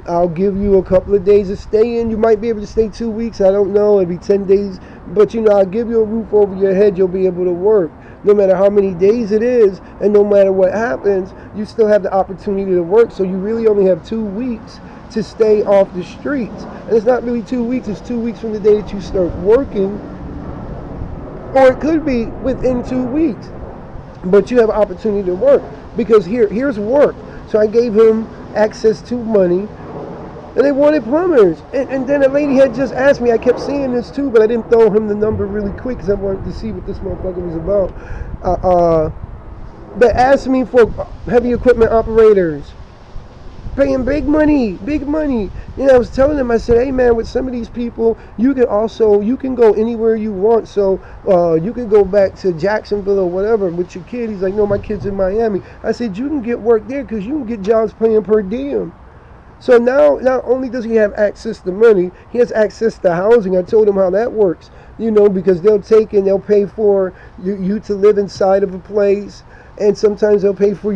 I'll give you a couple of days of staying. You might be able to stay 2 weeks. I don't know. It'll be 10 days. But, I'll give you a roof over your head. You'll be able to work. No matter how many days it is, and no matter what happens, you still have the opportunity to work. So you really only have 2 weeks to stay off the streets. And it's not really 2 weeks. It's 2 weeks from the day that you start working. Or it could be within 2 weeks. But you have an opportunity to work. Because here's work. So I gave him access to money. And they wanted plumbers. And then a lady had just asked me, I kept seeing this too, but I didn't throw him the number really quick because I wanted to see what this motherfucker was about. They asked me for heavy equipment operators. Paying big money. I was telling them, I said, hey man, with some of these people, you can go anywhere you want. So you can go back to Jacksonville or whatever with your kid. He's like, no, my kid's in Miami. I said, you can get work there because you can get jobs paying per diem. So now, not only does he have access to money, he has access to housing. I told him how that works, because they'll take and they'll pay for you to live inside of a place. And sometimes they'll pay for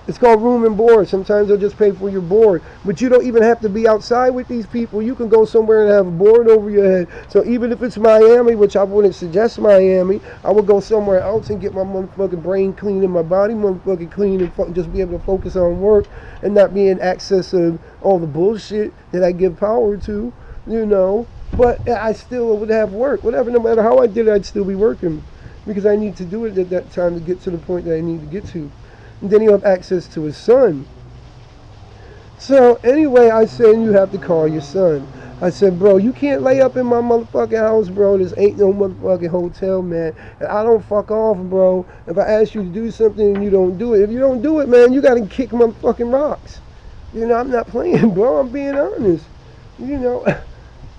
it's called room and board. Sometimes they'll just pay for your board. But you don't even have to be outside with these people. You can go somewhere and have a board over your head. So even if it's Miami, which I wouldn't suggest Miami, I would go somewhere else and get my motherfucking brain clean and my body motherfucking clean and just be able to focus on work and not be in access of all the bullshit that I give power to, But I still would have work. Whatever, no matter how I did it, I'd still be working. Because I need to do it at that time to get to the point that I need to get to. And then he'll have access to his son. So anyway, I said, you have to call your son. I said, bro, you can't lay up in my motherfucking house, bro. This ain't no motherfucking hotel, man. And I don't fuck off, bro. If I ask you to do something and you don't do it, if you don't do it, man, you gotta kick motherfucking rocks. You know, I'm not playing, bro. I'm being honest. You know.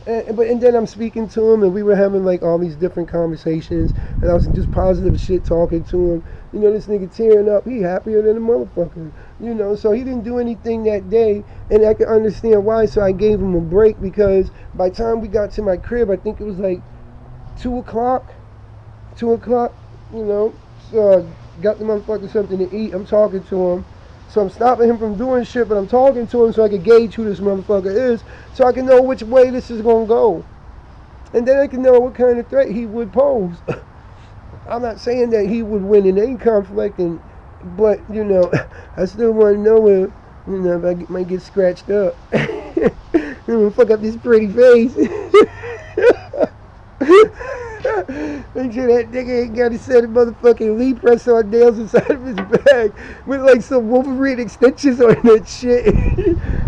And then I'm speaking to him, and we were having like all these different conversations, and I was just positive shit talking to him. You know, this nigga tearing up. He happier than a motherfucker. You know, so he didn't do anything that day, and I can understand why. So I gave him a break because by the time we got to my crib, I think it was like 2 o'clock. 2 o'clock. You know, so I got the motherfucker something to eat. I'm talking to him. So I'm stopping him from doing shit, but I'm talking to him so I can gauge who this motherfucker is, so I can know which way this is gonna go. And then I can know what kind of threat he would pose. I'm not saying that he would win in any conflict, but, you know, I still want to know if, you know, if I might get scratched up. Fuck up this pretty face. Make sure that nigga ain't got a set of motherfucking Lee press on nails inside of his bag with like some Wolverine extensions on that shit.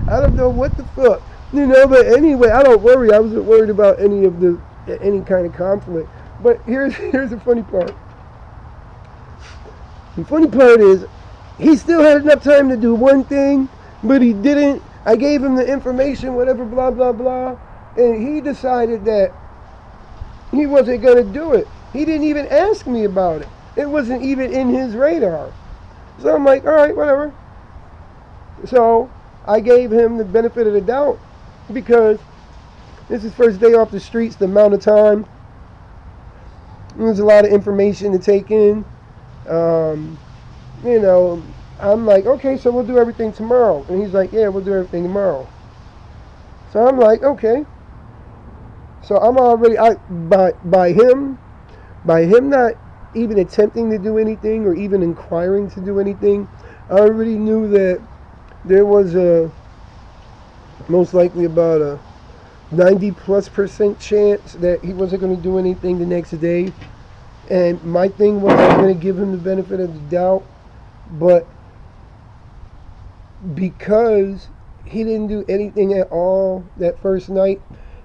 I don't know what the fuck. You know, but anyway, I don't worry. I wasn't worried about any kind of conflict. But here's the funny part. The funny part is he still had enough time to do one thing, but he didn't. I gave him the information, whatever, blah, blah, blah, and he decided that he wasn't going to do it. He didn't even ask me about it. It wasn't even in his radar. So I'm like, all right, whatever. So I gave him the benefit of the doubt because this is first day off the streets, the amount of time. There's a lot of information to take in. You know, I'm like, okay, so we'll do everything tomorrow. And he's like, yeah, we'll do everything tomorrow. So I'm like, okay. So I'm already by him not even attempting to do anything or even inquiring to do anything. I already knew that there was most likely about a 90+% chance that he wasn't going to do anything the next day. And my thing was I was going to give him the benefit of the doubt, but because he didn't do anything at all that first night,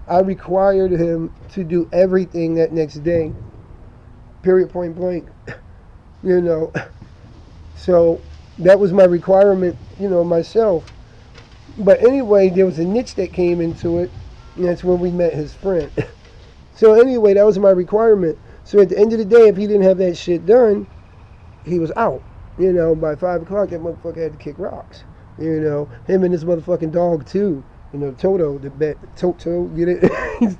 I required him to do everything that next day. Period, point blank. You know. So that was my requirement, you know, myself. But anyway, there was a niche that came into it, and that's when we met his friend. So anyway, that was my requirement. So at the end of the day, if he didn't have that shit done, he was out. You know, by 5 o'clock, that motherfucker had to kick rocks. You know, him and his motherfucking dog too. You know, Toto, Toto, get it? He's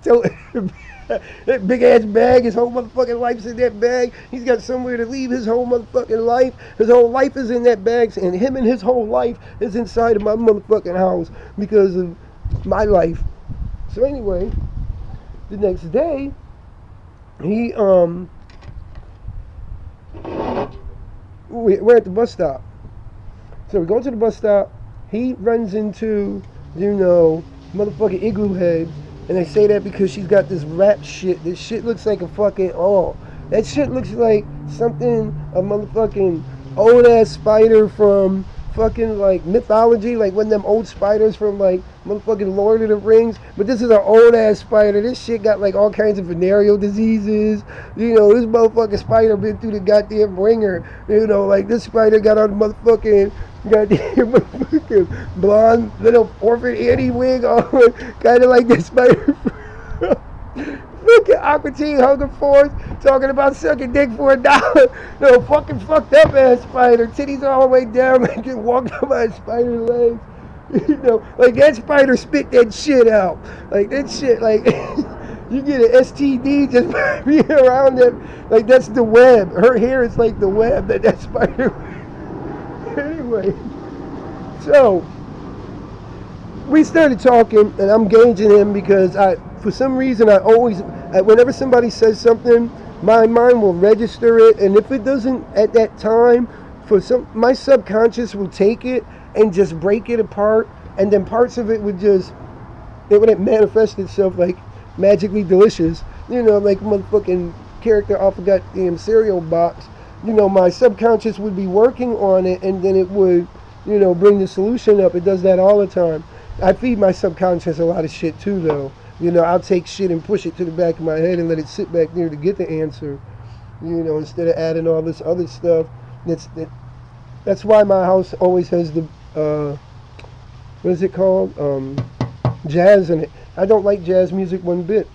that big ass bag, his whole motherfucking life's in that bag. He's got somewhere to leave his whole motherfucking life. His whole life is in that bag, and him and his whole life is inside of my motherfucking house because of my life. So anyway, the next day, we're at the bus stop. So we go to the bus stop. He runs into, you know, motherfucking Igloo Head. And I say that because she's got this rap shit. This shit looks like a fucking, that shit looks like something, a motherfucking old ass spider from fucking like mythology, like one of them old spiders from like motherfucking Lord of the Rings. But this is an old ass spider. This shit got like all kinds of venereal diseases. You know, this motherfucking spider been through the goddamn ringer. You know, like this spider got on the motherfucking goddamn motherfucking blonde little orphan Annie wig on, kind of like this spider. Fucking Aqua Teen Hunger Force talking about sucking dick for $1. No, fucking fucked up ass spider. Titties all the way down, like get walked up by a spider legs. You know, like that spider spit that shit out. Like that shit, like you get an STD just by being around it. Like that's the web. Her hair is like the web that spider. Anyway, so we started talking, and I'm gauging him because for some reason, whenever somebody says something, my mind will register it, and if it doesn't at that time, my subconscious will take it and just break it apart, and then parts of it would manifest itself like magically delicious, you know, like motherfucking character off a goddamn cereal box. You know, my subconscious would be working on it, and then it would, bring the solution up. It does that all the time. I feed my subconscious a lot of shit too, though. I'll take shit and push it to the back of my head and let it sit back there to get the answer. Instead of adding all this other stuff. That's why my house always has the what is it called? Jazz in it. I don't like jazz music one bit.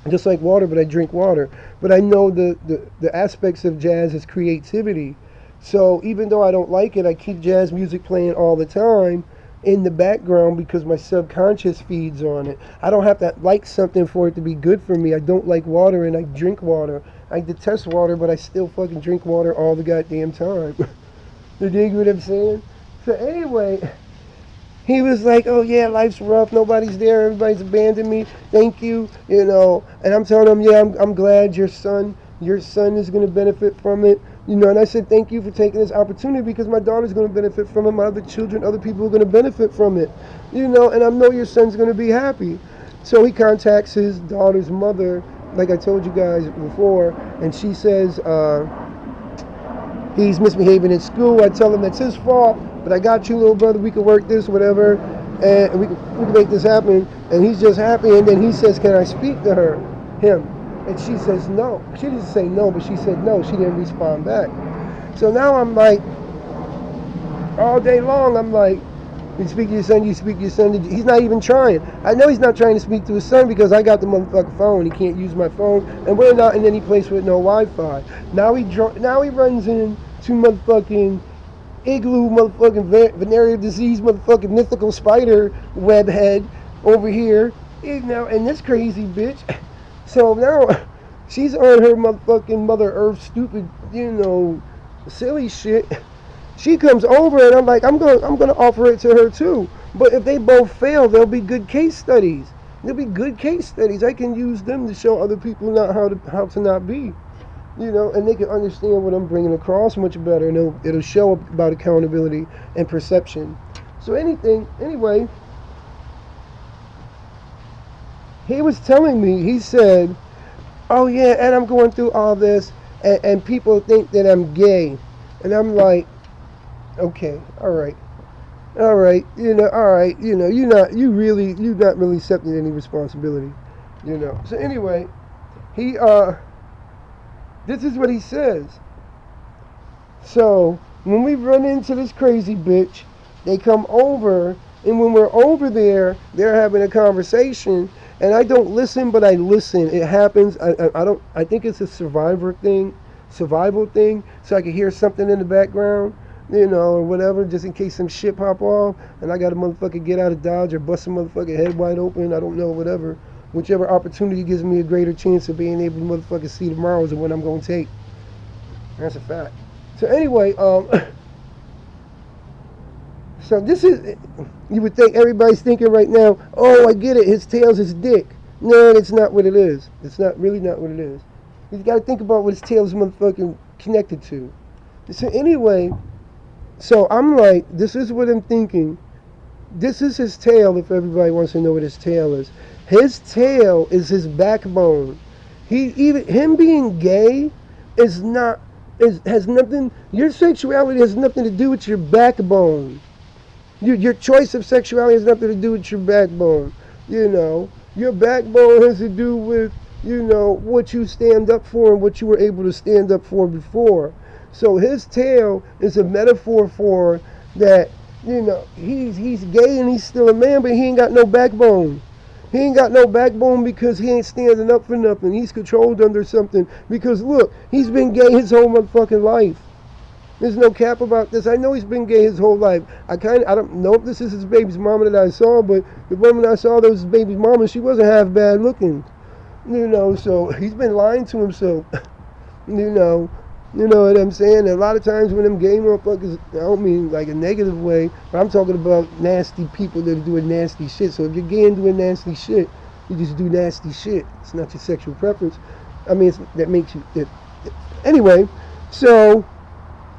I just like water, but I drink water. But I know the aspects of jazz is creativity. So even though I don't like it, I keep jazz music playing all the time in the background because my subconscious feeds on it. I don't have to like something for it to be good for me. I don't like water and I drink water. I detest water, but I still fucking drink water all the goddamn time. You dig what I'm saying? So anyway, he was like, oh yeah, life's rough, nobody's there, everybody's abandoned me, thank you, and I'm telling him, yeah, I'm glad your son is going to benefit from it, and I said, thank you for taking this opportunity because my daughter's going to benefit from it, my other children, other people are going to benefit from it, and I know your son's going to be happy. So he contacts his daughter's mother, like I told you guys before, and she says, he's misbehaving in school. I tell him that's his fault, but I got you, little brother. We can work this, whatever, and we can make this happen. And he's just happy. And then he says, "Can I speak to him?" And she says no. She didn't say no, but she said no. She didn't respond back. So now I'm like, all day long, I'm like, you speak to your son, you speak to your son. He's not even trying. I know he's not trying to speak to his son because I got the motherfucking phone. He can't use my phone, and we're not in any place with no Wi-Fi. Now he runs in to motherfucking igloo, motherfucking venereal disease, motherfucking mythical spider web head over here, and this crazy bitch. So now she's on her motherfucking Mother Earth stupid, silly shit. She comes over and I'm like, I'm gonna offer it to her too. But if they both fail, there'll be good case studies. There'll be good case studies. I can use them to show other people how to not be. And they can understand what I'm bringing across much better, and it'll show about accountability and perception. So anyway, he was telling me, he said, oh yeah, and I'm going through all this, and people think that I'm gay. And I'm like, okay, all right, all right, you're not really accepting any responsibility, So anyway, he this is what he says. So when we run into this crazy bitch, they come over, and when we're over there, they're having a conversation, and I don't listen, but I listen. It happens. I think it's a survival thing, so I can hear something in the background, or whatever, just in case some shit pop off, and I got to motherfucker get out of Dodge or bust some motherfucking head wide open. I don't know, whatever. Whichever opportunity gives me a greater chance of being able to motherfucking see tomorrow is the one I'm going to take. That's a fact. So anyway, so this is, you would think everybody's thinking right now, oh, I get it, his tail's his dick. No, that's not what it is. It's really not what it is. You got to think about what his tail's motherfucking connected to. So anyway, so I'm like, this is what I'm thinking. This is his tail, if everybody wants to know what his tail is. His tail is his backbone. Him being gay has nothing. Your sexuality has nothing to do with your backbone. Your choice of sexuality has nothing to do with your backbone. Your backbone has to do with what you stand up for and what you were able to stand up for before. So his tail is a metaphor for that. He's gay and he's still a man, but he ain't got no backbone. He ain't got no backbone because he ain't standing up for nothing. He's controlled under something. Because look, he's been gay his whole motherfucking life. There's no cap about this. I know he's been gay his whole life. I don't know if this is his baby's mama that I saw, but the woman I saw that was his baby's mama, she wasn't half bad looking. So he's been lying to himself. You know what I'm saying? A lot of times when them gay motherfuckers, I don't mean like a negative way, but I'm talking about nasty people that are doing nasty shit. So if you're gay and doing nasty shit, you just do nasty shit. It's not your sexual preference. I mean, that makes you... Anyway, so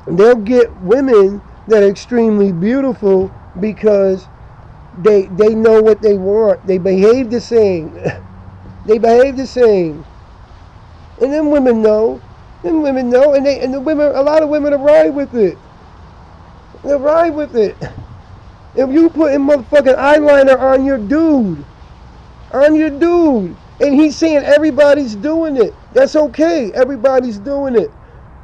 they'll get women that are extremely beautiful because they know what they want. They behave the same. They behave the same. And then women know. And the women, a lot of women are right with it. Then ride with it. If you putting motherfucking eyeliner on your dude, and he's saying everybody's doing it, that's okay. Everybody's doing it.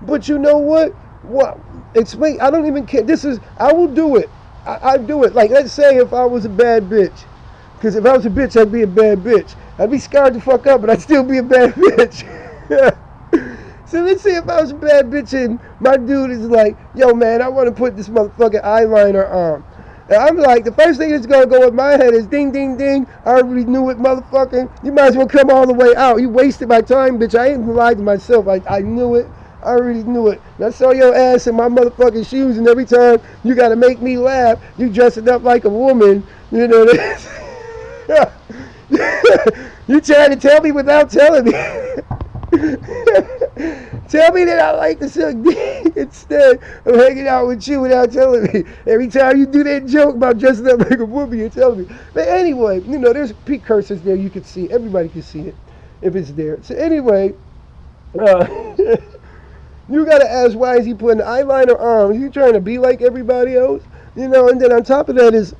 But you know what? What? Explain. I don't even care. I will do it. I do it. Like, let's say if I was a bad bitch. Because if I was a bitch, I'd be a bad bitch. I'd be scarred the fuck up, but I'd still be a bad bitch. So let's say if I was a bad bitch and my dude is like, yo man, I want to put this motherfucking eyeliner on. And I'm like, the first thing that's going to go in my head is ding, ding, ding. I already knew it, motherfucker. You might as well come all the way out. You wasted my time, bitch. I ain't lied to myself. I knew it. I already knew it. And I saw your ass in my motherfucking shoes, and every time you got to make me laugh, you dressing up like a woman. You know this. You trying to tell me without telling me. Tell me that I like to suck dick instead of hanging out with you without telling me. Every time you do that joke about dressing up like a woman, you're telling me. But anyway, there's precursors there you can see. Everybody can see it if it's there. So anyway, you gotta ask, why is he putting eyeliner on? Is he trying to be like everybody else? And then on top of that is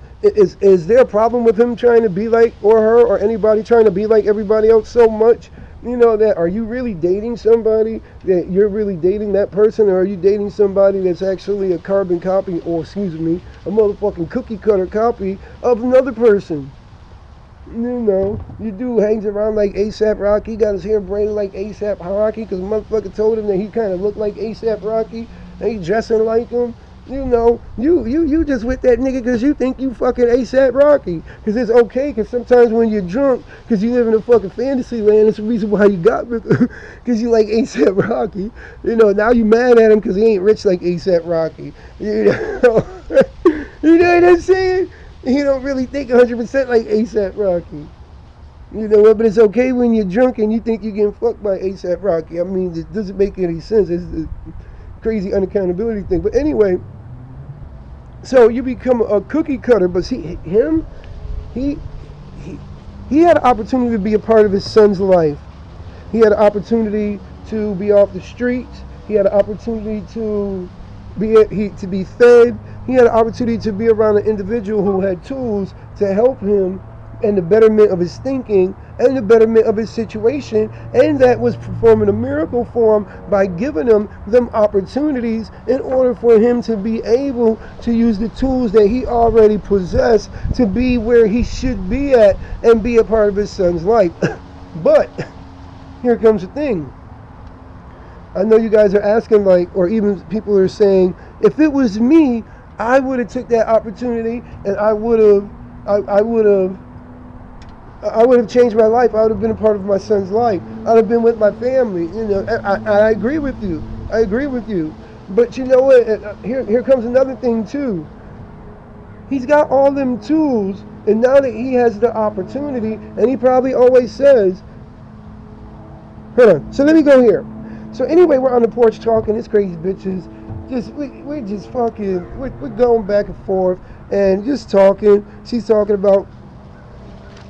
there a problem with him trying to be like, or her, or anybody trying to be like everybody else so much? That are you really dating somebody that you're really dating that person, or are you dating somebody that's actually a carbon copy, or a motherfucking cookie cutter copy of another person? Your dude hangs around like A$AP Rocky, got his hair braided like A$AP Rocky because the motherfucker told him that he kind of looked like A$AP Rocky, and he dressing like him. You just with that nigga because you think you fucking A$AP Rocky. Because it's okay, because sometimes when you're drunk, because you live in a fucking fantasy land, it's the reason why you got with him, because you like A$AP Rocky. Now you mad at him because he ain't rich like A$AP Rocky. You know what I'm saying? He don't really think 100% like A$AP Rocky. You know what? But it's okay when you're drunk and you think you're getting fucked by A$AP Rocky. I mean, it doesn't make any sense. It's a crazy unaccountability thing. But anyway, so you become a cookie cutter. But see, he had an opportunity to be a part of his son's life. He had an opportunity to be off the streets. He had an opportunity to be fed. He had an opportunity to be around an individual who had tools to help him in the betterment of his thinking and the betterment of his situation, and that was performing a miracle for him by giving him them opportunities in order for him to be able to use the tools that he already possessed to be where he should be at and be a part of his son's life. But here comes the thing. I know you guys are asking, like, or even people are saying, if it was me, I would have took that opportunity and I would have changed my life. I would have been a part of my son's life. I'd have been with my family. I agree with you. I agree with you. But you know what? Here comes another thing too. He's got all them tools, and now that he has the opportunity, and he probably always says, hold on. So let me go here. So anyway, we're on the porch talking. It's crazy bitches. We're just fucking. We're going back and forth and just talking. She's talking about.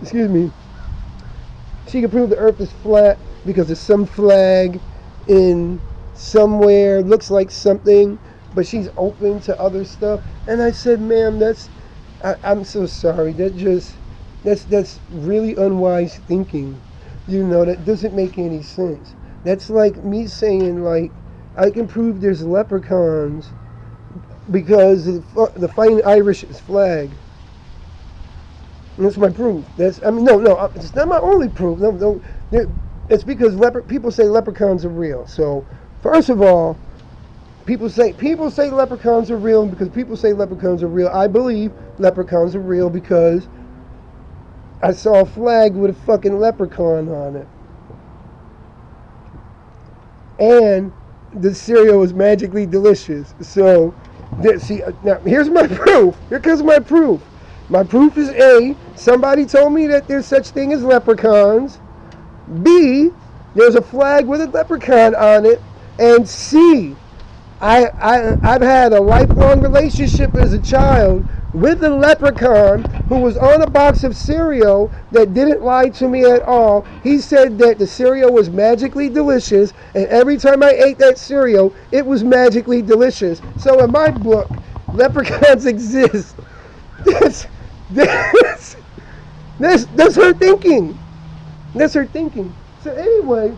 Excuse me. She can prove the earth is flat because there's some flag in somewhere, looks like something, but she's open to other stuff. And I said, ma'am, I'm so sorry. That's really unwise thinking. That doesn't make any sense. That's like me saying, like, I can prove there's leprechauns because the Fighting Irish's flag. And that's my proof. No, it's not my only proof. No, it's because people say leprechauns are real. So, first of all, people say leprechauns are real, and because people say leprechauns are real, I believe leprechauns are real because I saw a flag with a fucking leprechaun on it. And the cereal was magically delicious. So, now here's my proof. Here comes my proof. My proof is A, somebody told me that there's such thing as leprechauns. B, there's a flag with a leprechaun on it. And C, I've had a lifelong relationship as a child with a leprechaun who was on a box of cereal that didn't lie to me at all. He said that the cereal was magically delicious, and every time I ate that cereal, it was magically delicious. So in my book, Leprechauns exist. That's, that's, that's her thinking. That's her thinking. So anyway,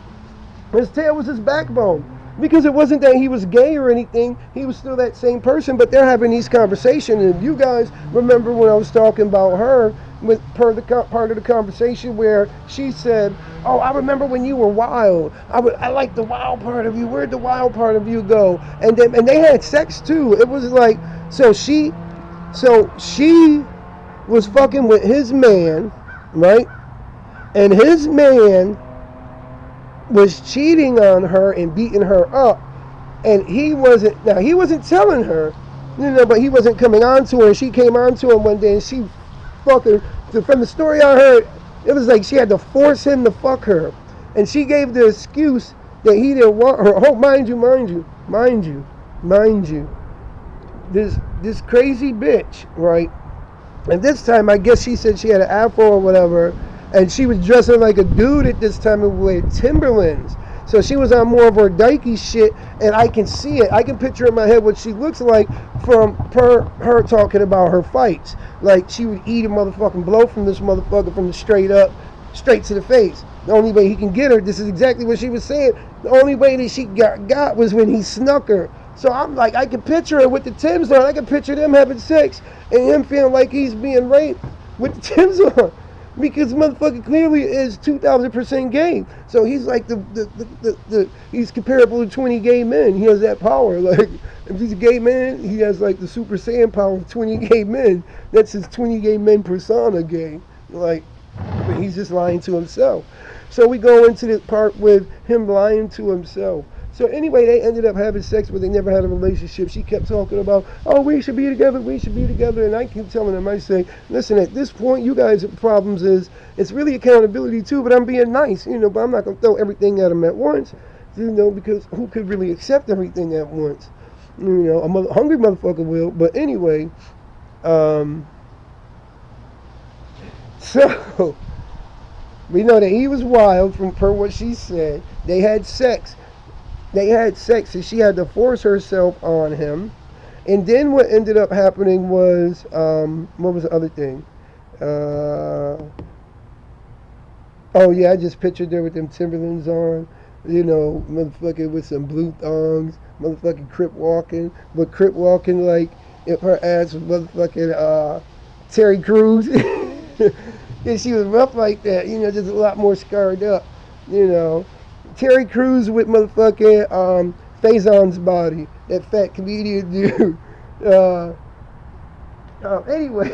his tail was his backbone. Because it wasn't that he was gay or anything, he was still that same person, but they're having these conversations. And you guys remember when I was talking about her, with part of the conversation where she said, "Oh, I remember when you were wild. I like the wild part of you. Where'd the wild part of you go?" And they had sex too. It was like, so she was fucking with his man, right? And his man was cheating on her and beating her up, and he wasn't telling her, but he wasn't coming on to her. And she came on to him one day, and she fucking, from the story I heard, it was like she had to force him to fuck her, and she gave the excuse that he didn't want her. Oh, mind you, this crazy bitch, right? And this time, I guess she said she had an afro or whatever, and she was dressing like a dude at this time and wearing Timberlands. So she was on more of her dykey shit, and I can see it. I can picture in my head what she looks like from her talking about her fights. Like, she would eat a motherfucking blow from this motherfucker from the straight to the face. The only way he can get her, this is exactly what she was saying, the only way that she got was when he snuck her. So I'm like, I can picture her with the Timbs on. I can picture them having sex and him feeling like he's being raped with the Timbs on. Because motherfucker clearly is 2,000% gay. So he's like he's comparable to 20 gay men. He has that power. Like, if he's a gay man, he has like the Super Saiyan power of 20 gay men. That's his 20 gay men persona gay. Like, but he's just lying to himself. So we go into the part with him lying to himself. So anyway, they ended up having sex, but they never had a relationship. She kept talking about, oh, we should be together. And I keep telling them, I say, listen, at this point, you guys' problems is, it's really accountability too, but I'm being nice, but I'm not going to throw everything at them at once, because who could really accept everything at once? A hungry motherfucker will. But anyway, so we know that he was wild from per what she said. They had sex, and she had to force herself on him. And then what ended up happening was, what was the other thing? Oh yeah, I just pictured her with them Timberlands on, motherfucking with some blue thongs, motherfucking crip walking, but crip walking like if her ass was motherfucking Terry Crews. And she was rough like that, just a lot more scarred up, Terry Crews with motherfucking Faison's body, that fat comedian dude. Anyway,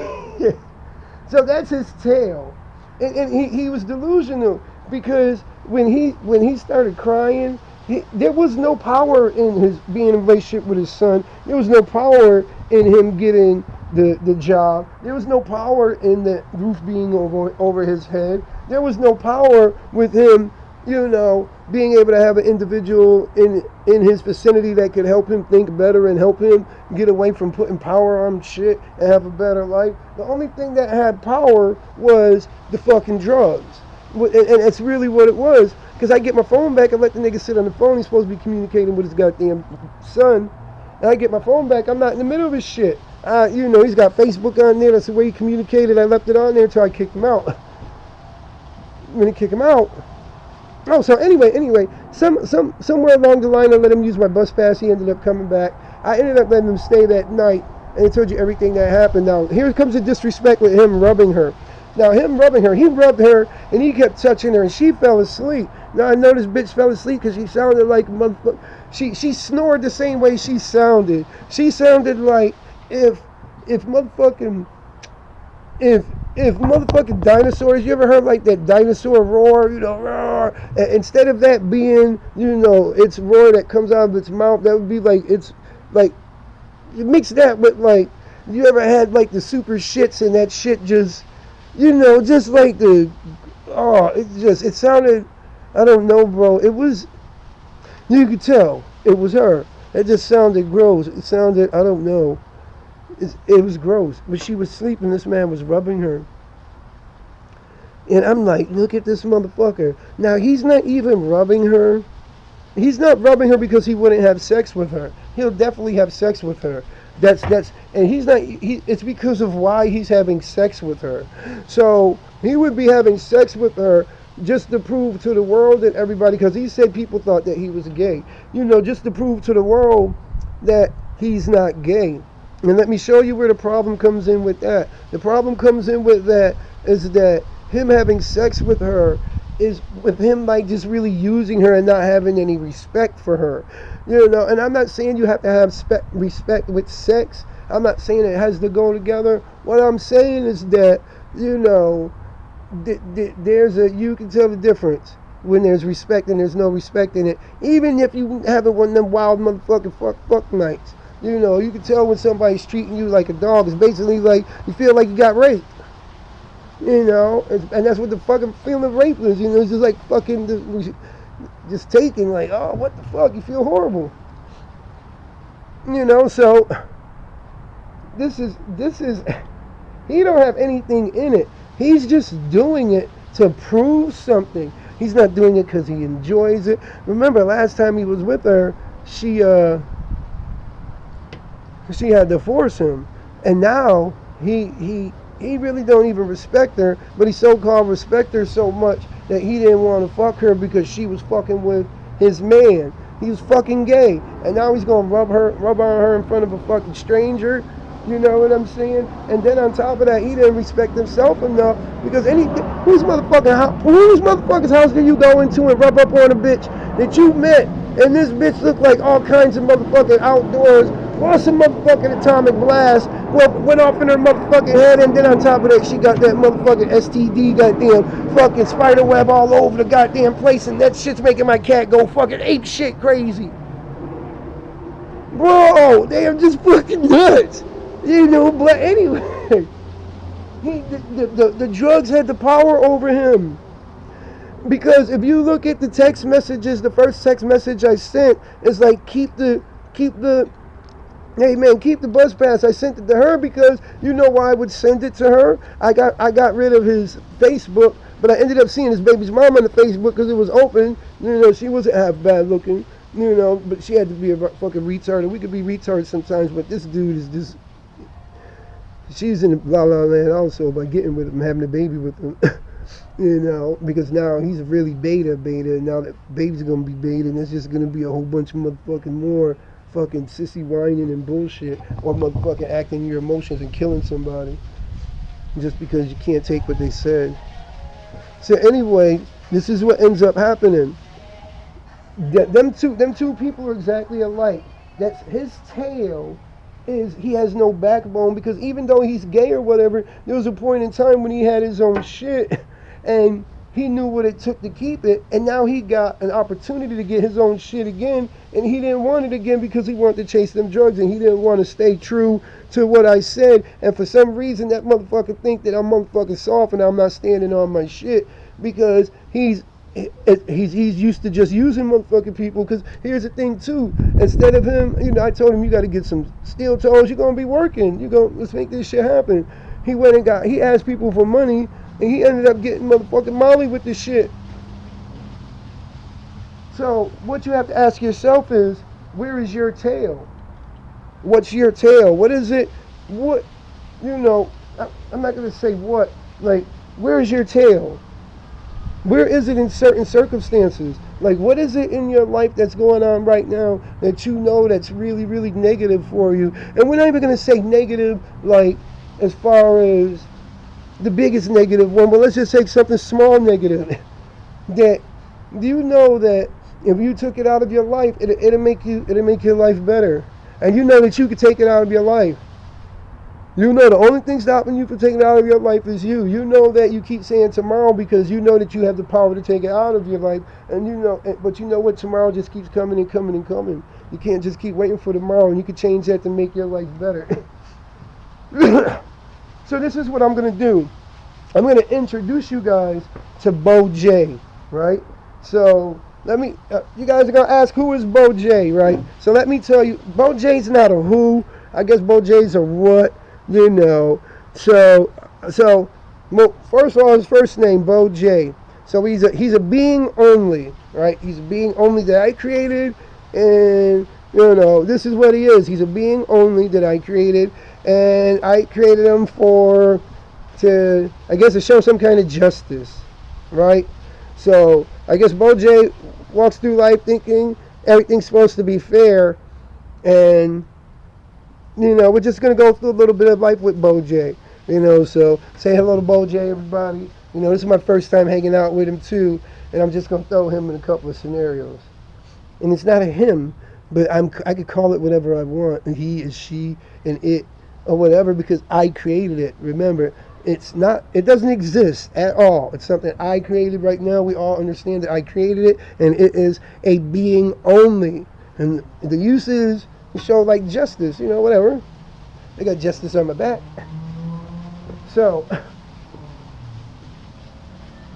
so that's his tale, and he was delusional because when he started crying, there was no power in his being in a relationship with his son. There was no power in him getting the job. There was no power in the roof being over his head. There was no power with him, being able to have an individual in his vicinity that could help him think better and help him get away from putting power on shit and have a better life. The only thing that had power was the fucking drugs. And it's really what it was. Because I get my phone back and let the nigga sit on the phone. He's supposed to be communicating with his goddamn son. And I get my phone back. I'm not in the middle of his shit. He's got Facebook on there. That's the way he communicated. I left it on there until I kicked him out. When he kicked him out. Oh, so anyway, somewhere along the line, I let him use my bus pass. He ended up coming back. I ended up letting him stay that night, and I told you everything that happened. Now, here comes the disrespect with him rubbing her. Now, he rubbed her, and he kept touching her, and she fell asleep. Now, I know this bitch fell asleep because she sounded like a motherfucker. She snored the same way she sounded. She sounded like if motherfucking dinosaurs, you ever heard like that dinosaur roar, roar? Instead of that being, its roar that comes out of its mouth, that would be like, it's like, you mix that with like, you ever had like the super shits and that shit just, just like it sounded, I don't know, bro, it was, you could tell, it was her. It just sounded gross. It sounded, I don't know. It was gross. But she was sleeping. This man was rubbing her. And I'm like, look at this motherfucker. Now, he's not even rubbing her. He's not rubbing her because he wouldn't have sex with her. He'll definitely have sex with her. And he's not. It's because of why he's having sex with her. So he would be having sex with her just to prove to the world and everybody, because he said people thought that he was gay. Just to prove to the world that he's not gay. And let me show you where the problem comes in with that. The problem comes in with that is that him having sex with her is with him like just really using her and not having any respect for her. And I'm not saying you have to have respect with sex. I'm not saying it has to go together. What I'm saying is that, you can tell the difference when there's respect and there's no respect in it. Even if you having one of them wild motherfucking fuck nights. You can tell when somebody's treating you like a dog. It's basically like you feel like you got raped. And that's what the fucking feeling of rape is. It's just like fucking just taking like, oh, what the fuck? You feel horrible. So this is he don't have anything in it. He's just doing it to prove something. He's not doing it because he enjoys it. Remember, last time he was with her, she had to force him, and now he really don't even respect her, but he so-called respect her so much that he didn't want to fuck her because she was fucking with his man. He was fucking gay, and now he's gonna rub on her in front of a fucking stranger. You know what I'm saying? And then on top of that, he didn't respect himself enough because whose motherfucker's house do you go into and rub up on a bitch that you met, and this bitch looked like all kinds of motherfucking outdoors, lost a motherfucking atomic blast, went off in her motherfucking head, and then on top of that, she got that motherfucking STD, goddamn fucking spider web all over the goddamn place, and that shit's making my cat go fucking ape shit crazy. Bro, they are just fucking nuts. But anyway, the drugs had the power over him. Because if you look at the text messages, the first text message I sent is like, keep the bus pass. I sent it to her because you know why I would send it to her? I got rid of his Facebook, but I ended up seeing his baby's mom on the Facebook because it was open. She wasn't half bad looking, but she had to be a fucking retard, and we could be retards sometimes, but this dude is just... She's in la la land also by getting with him, having a baby with him. Because now he's really beta, and now that baby's gonna be beta, and there's just gonna be a whole bunch of motherfucking more fucking sissy whining and bullshit, or motherfucking acting your emotions and killing somebody just because you can't take what they said. So anyway, this is what ends up happening. Them two people are exactly alike. That's his tale. He has no backbone, because even though he's gay or whatever, there was a point in time when he had his own shit and he knew what it took to keep it, and now he got an opportunity to get his own shit again, and he didn't want it again because he wanted to chase them drugs, and he didn't want to stay true to what I said. And for some reason that motherfucker think that I'm motherfucking soft and I'm not standing on my shit, because he's used to just using motherfucking people. Because here's the thing too, instead of him, I told him, you got to get some steel toes, you're gonna be working, let's make this shit happen. He asked people for money, and he ended up getting motherfucking Molly with this shit. So what you have to ask yourself is, where is your tail? What's your tail? What is it? I'm not gonna say what, like, where is your tail? Where is it in certain circumstances? Like, what is it in your life that's going on right now that you know that's really, really negative for you? And we're not even going to say negative, like, as far as the biggest negative one, but let's just take something small negative. That, do you know that if you took it out of your life, it'll make your life better? And you know that you could take it out of your life. You know the only thing stopping you from taking it out of your life is you. You know that you keep saying tomorrow because you know that you have the power to take it out of your life. But you know what? Tomorrow just keeps coming and coming and coming. You can't just keep waiting for tomorrow, and you can change that to make your life better. So this is what I'm going to do. I'm going to introduce you guys to Bo J, right? So you guys are going to ask, who is Bo J, right? So let me tell you, Bo J's not a who. I guess Bo J's a what. So well, first of all, his first name, Bo J. So he's a being only, right? He's a being only that I created, and This is what he is. He's a being only that I created, and I created him I guess, to show some kind of justice, right? So I guess BoJay walks through life thinking everything's supposed to be fair, and we're just gonna go through a little bit of life with BoJay. So say hello to BoJay, everybody. This is my first time hanging out with him too, and I'm just gonna throw him in a couple of scenarios. And it's not a him, but I could call it whatever I want. And he is she and it or whatever because I created it. Remember, it doesn't exist at all. It's something I created right now. We all understand that I created it, and it is a being only. And the use is to show like justice, whatever. I got justice on my back. So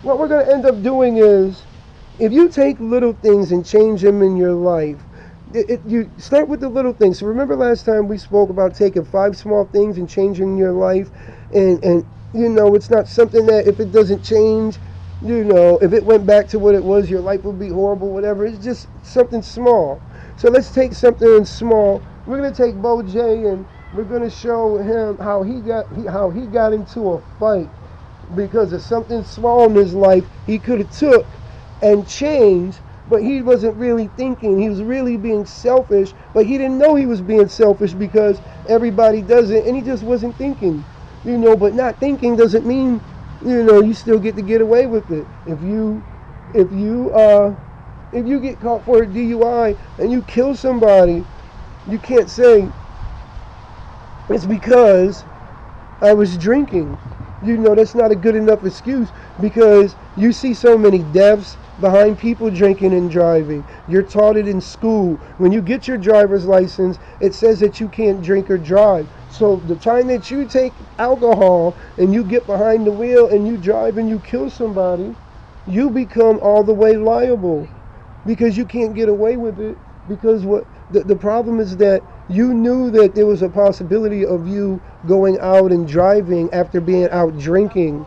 what we're going to end up doing is, if you take little things and change them in your life, you start with the little things. So remember last time we spoke about taking 5 small things and changing your life, and it's not something that if it doesn't change, if it went back to what it was, your life would be horrible, whatever. It's just something small. So let's take something small. We're gonna take BoJay and we're gonna show him how he got into a fight because of something small in his life he could have took and changed, but he wasn't really thinking. He was really being selfish, but he didn't know he was being selfish because everybody does it, and he just wasn't thinking. But not thinking doesn't mean, you still get to get away with it. If you get caught for a DUI and you kill somebody, you can't say it's because I was drinking. That's not a good enough excuse because you see so many deaths behind people drinking and driving. You're taught it in school. When you get your driver's license, it says that you can't drink or drive. So the time that you take alcohol and you get behind the wheel and you drive and you kill somebody, you become all the way liable because you can't get away with it. Because the problem is that you knew that there was a possibility of you going out and driving after being out drinking.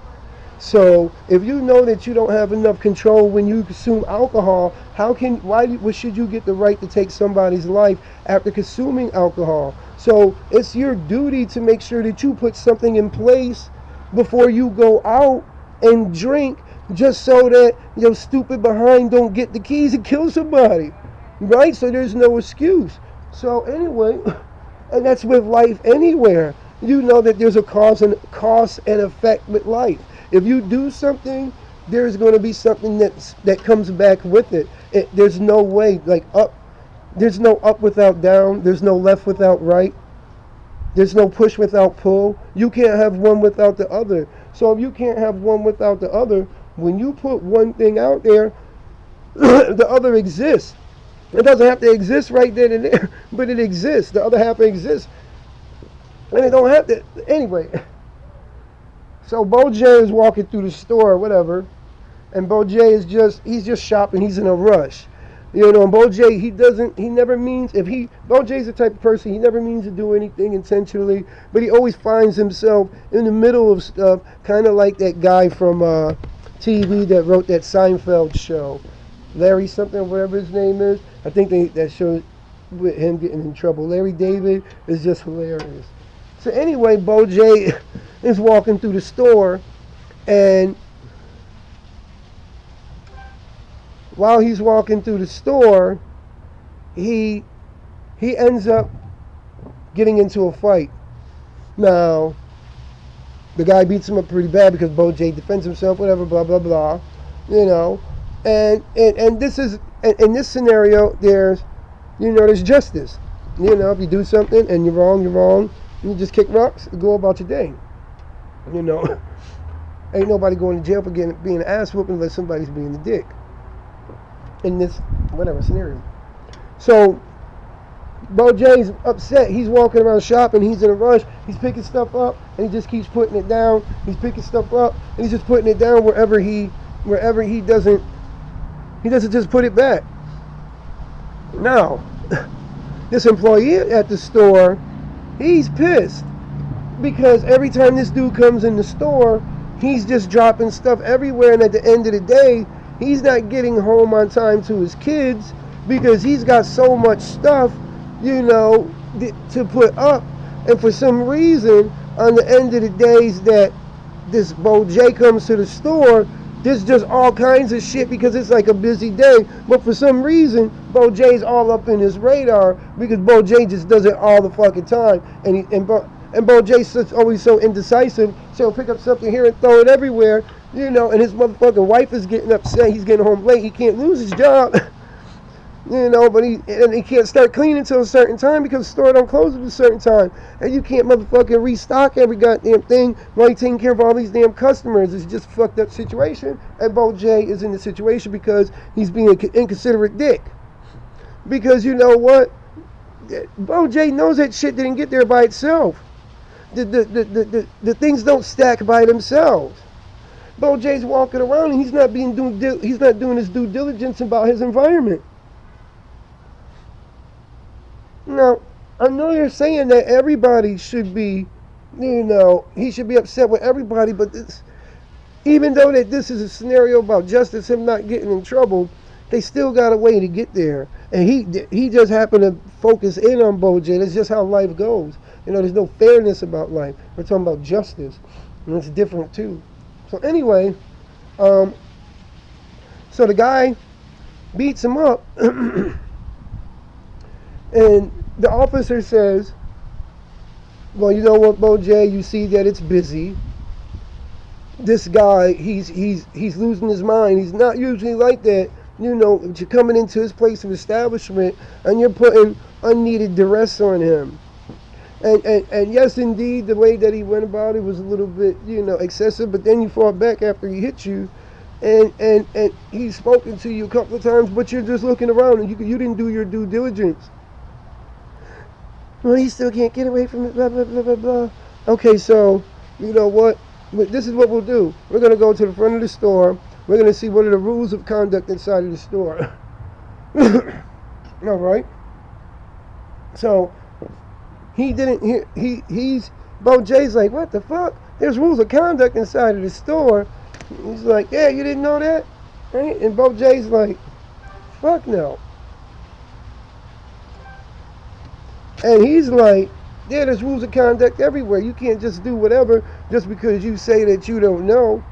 So if you know that you don't have enough control when you consume alcohol, why should you get the right to take somebody's life after consuming alcohol? So it's your duty to make sure that you put something in place before you go out and drink, just so that your stupid behind don't get the keys and kill somebody, right? So there's no excuse. So anyway, and that's with life anywhere. You know that there's a cause and effect with life. If you do something, there's going to be something that comes back with it. There's no way, like up. There's no up without down. There's no left without right. There's no push without pull. You can't have one without the other. So if you can't have one without the other, when you put one thing out there, the other exists. It doesn't have to exist right then and there, but it exists. The other half exists. And it don't have to. Anyway. So BoJay is walking through the store or whatever, and BoJay is just shopping. He's in a rush. And BoJay, BoJay's the type of person, he never means to do anything intentionally, but he always finds himself in the middle of stuff, kind of like that guy from TV that wrote that Seinfeld show. Larry something, whatever his name is. I think that show with him getting in trouble. Larry David is just hilarious. So anyway, BoJay is walking through the store, and while he's walking through the store, he ends up getting into a fight. Now, the guy beats him up pretty bad because BoJay defends himself, whatever, blah blah blah, And this is in this scenario, there's justice. If you do something and you're wrong, you just kick rocks and go about your day. Ain't nobody going to jail for being an ass whooping unless somebody's being a dick. In this whatever scenario. So BoJay's upset. He's walking around shopping. He's in a rush. He's picking stuff up and he just keeps putting it down. He's picking stuff up and he's just putting it down wherever he doesn't just put it back. Now, this employee at the store, he's pissed because every time this dude comes in the store, he's just dropping stuff everywhere, and at the end of the day, he's not getting home on time to his kids because he's got so much stuff you know, to put up. And for some reason, on the end of the days that this Bo J comes to the store, there's just all kinds of shit because it's like a busy day. But for some reason, Bo J's all up in his radar because Bo J just does it all the fucking time. And Bo J's always so indecisive, so he'll pick up something here and throw it everywhere, you know, and his motherfucking wife is getting upset. He's getting home late. He can't lose his job. You know, but he can't start cleaning until a certain time because the store don't close at a certain time. And you can't motherfucking restock every goddamn thing while you're taking care of all these damn customers. It's just a fucked up situation. And Bo J is in the situation because he's being an inconsiderate dick. Because you know what? Bo J knows that shit didn't get there by itself. The things don't stack by themselves. Bo J's walking around and he's not doing his due diligence about his environment. Now, I know you're saying that everybody should be, you know, he should be upset with everybody, but even though that this is a scenario about justice, him not getting in trouble, they still got a way to get there. And he just happened to focus in on Bo J. That's just how life goes. You know, there's no fairness about life. We're talking about justice, and it's different too. So anyway, so the guy beats him up. And the officer says, well, you know what, Bo J, you see that it's busy. This guy, he's losing his mind. He's not usually like that. You know, you're coming into his place of establishment and you're putting unneeded duress on him. And yes, indeed, the way that he went about it was a little bit, you know, excessive, but then you fought back after he hit you. And he's spoken to you a couple of times, but you're just looking around and you didn't do your due diligence. Well, he still can't get away from it, blah, blah, blah, blah, blah. Okay, so, you know what? This is what we'll do. We're going to go to the front of the store. We're going to see what are the rules of conduct inside of the store. All right? So, Bo J's like, what the fuck? There's rules of conduct inside of the store. He's like, yeah, you didn't know that? Right? And Bo J's like, fuck no. And he's like, yeah, there's rules of conduct everywhere. You can't just do whatever just because you say that you don't know.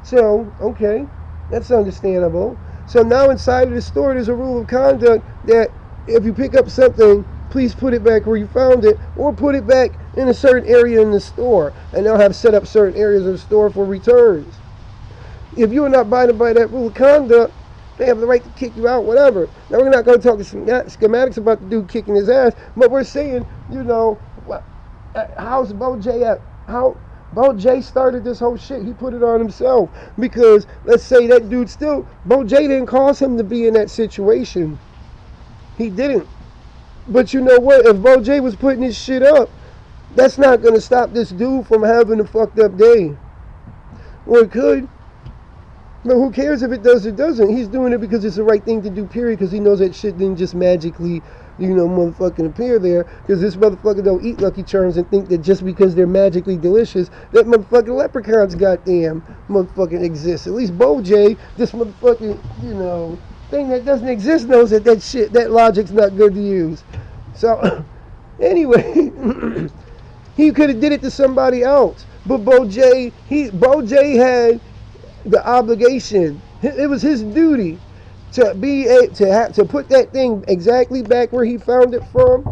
So, okay, that's understandable. So now inside of the store, there's a rule of conduct that if you pick up something, please put it back where you found it, or put it back in a certain area in the store. And they'll have set up certain areas of the store for returns. If you're not abiding by that rule of conduct, they have the right to kick you out, whatever. Now, we're not going to talk schematics about the dude kicking his ass, but we're saying, you know, how's Bo J at? How Bo J started this whole shit. He put it on himself. Because, let's say that dude Bo J didn't cause him to be in that situation. He didn't. But you know what? If Bo J was putting his shit up, that's not going to stop this dude from having a fucked up day. Or it could. But who cares if it does or doesn't? He's doing it because it's the right thing to do, period, because he knows that shit didn't just magically, you know, motherfucking appear there, because this motherfucker don't eat Lucky Charms and think that just because they're magically delicious, that motherfucking leprechauns goddamn motherfucking exist. At least Bo J, this motherfucking, you know, thing that doesn't exist, knows that that logic's not good to use. So, anyway, he could have did it to somebody else, but Bo J had the obligation. It was his duty to to put that thing exactly back where he found it from.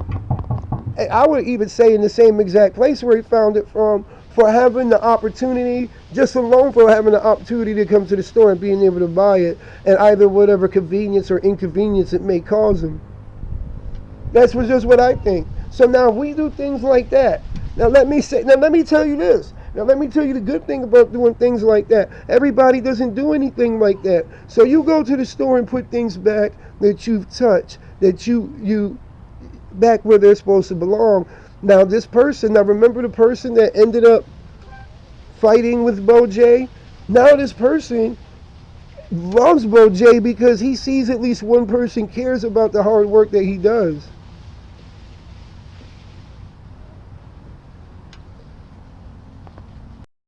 I would even say in the same exact place where he found it from, for having the opportunity, just alone for having the opportunity to come to the store and being able to buy it, and either whatever convenience or inconvenience it may cause him. That's just what I think. So now if we do things like that, now let me tell you this. Now let me tell you the good thing about doing things like that. Everybody doesn't do anything like that. So you go to the store and put things back that you've touched, that you back where they're supposed to belong. Now remember the person that ended up fighting with Bo J? Now this person loves Bo J because he sees at least one person cares about the hard work that he does.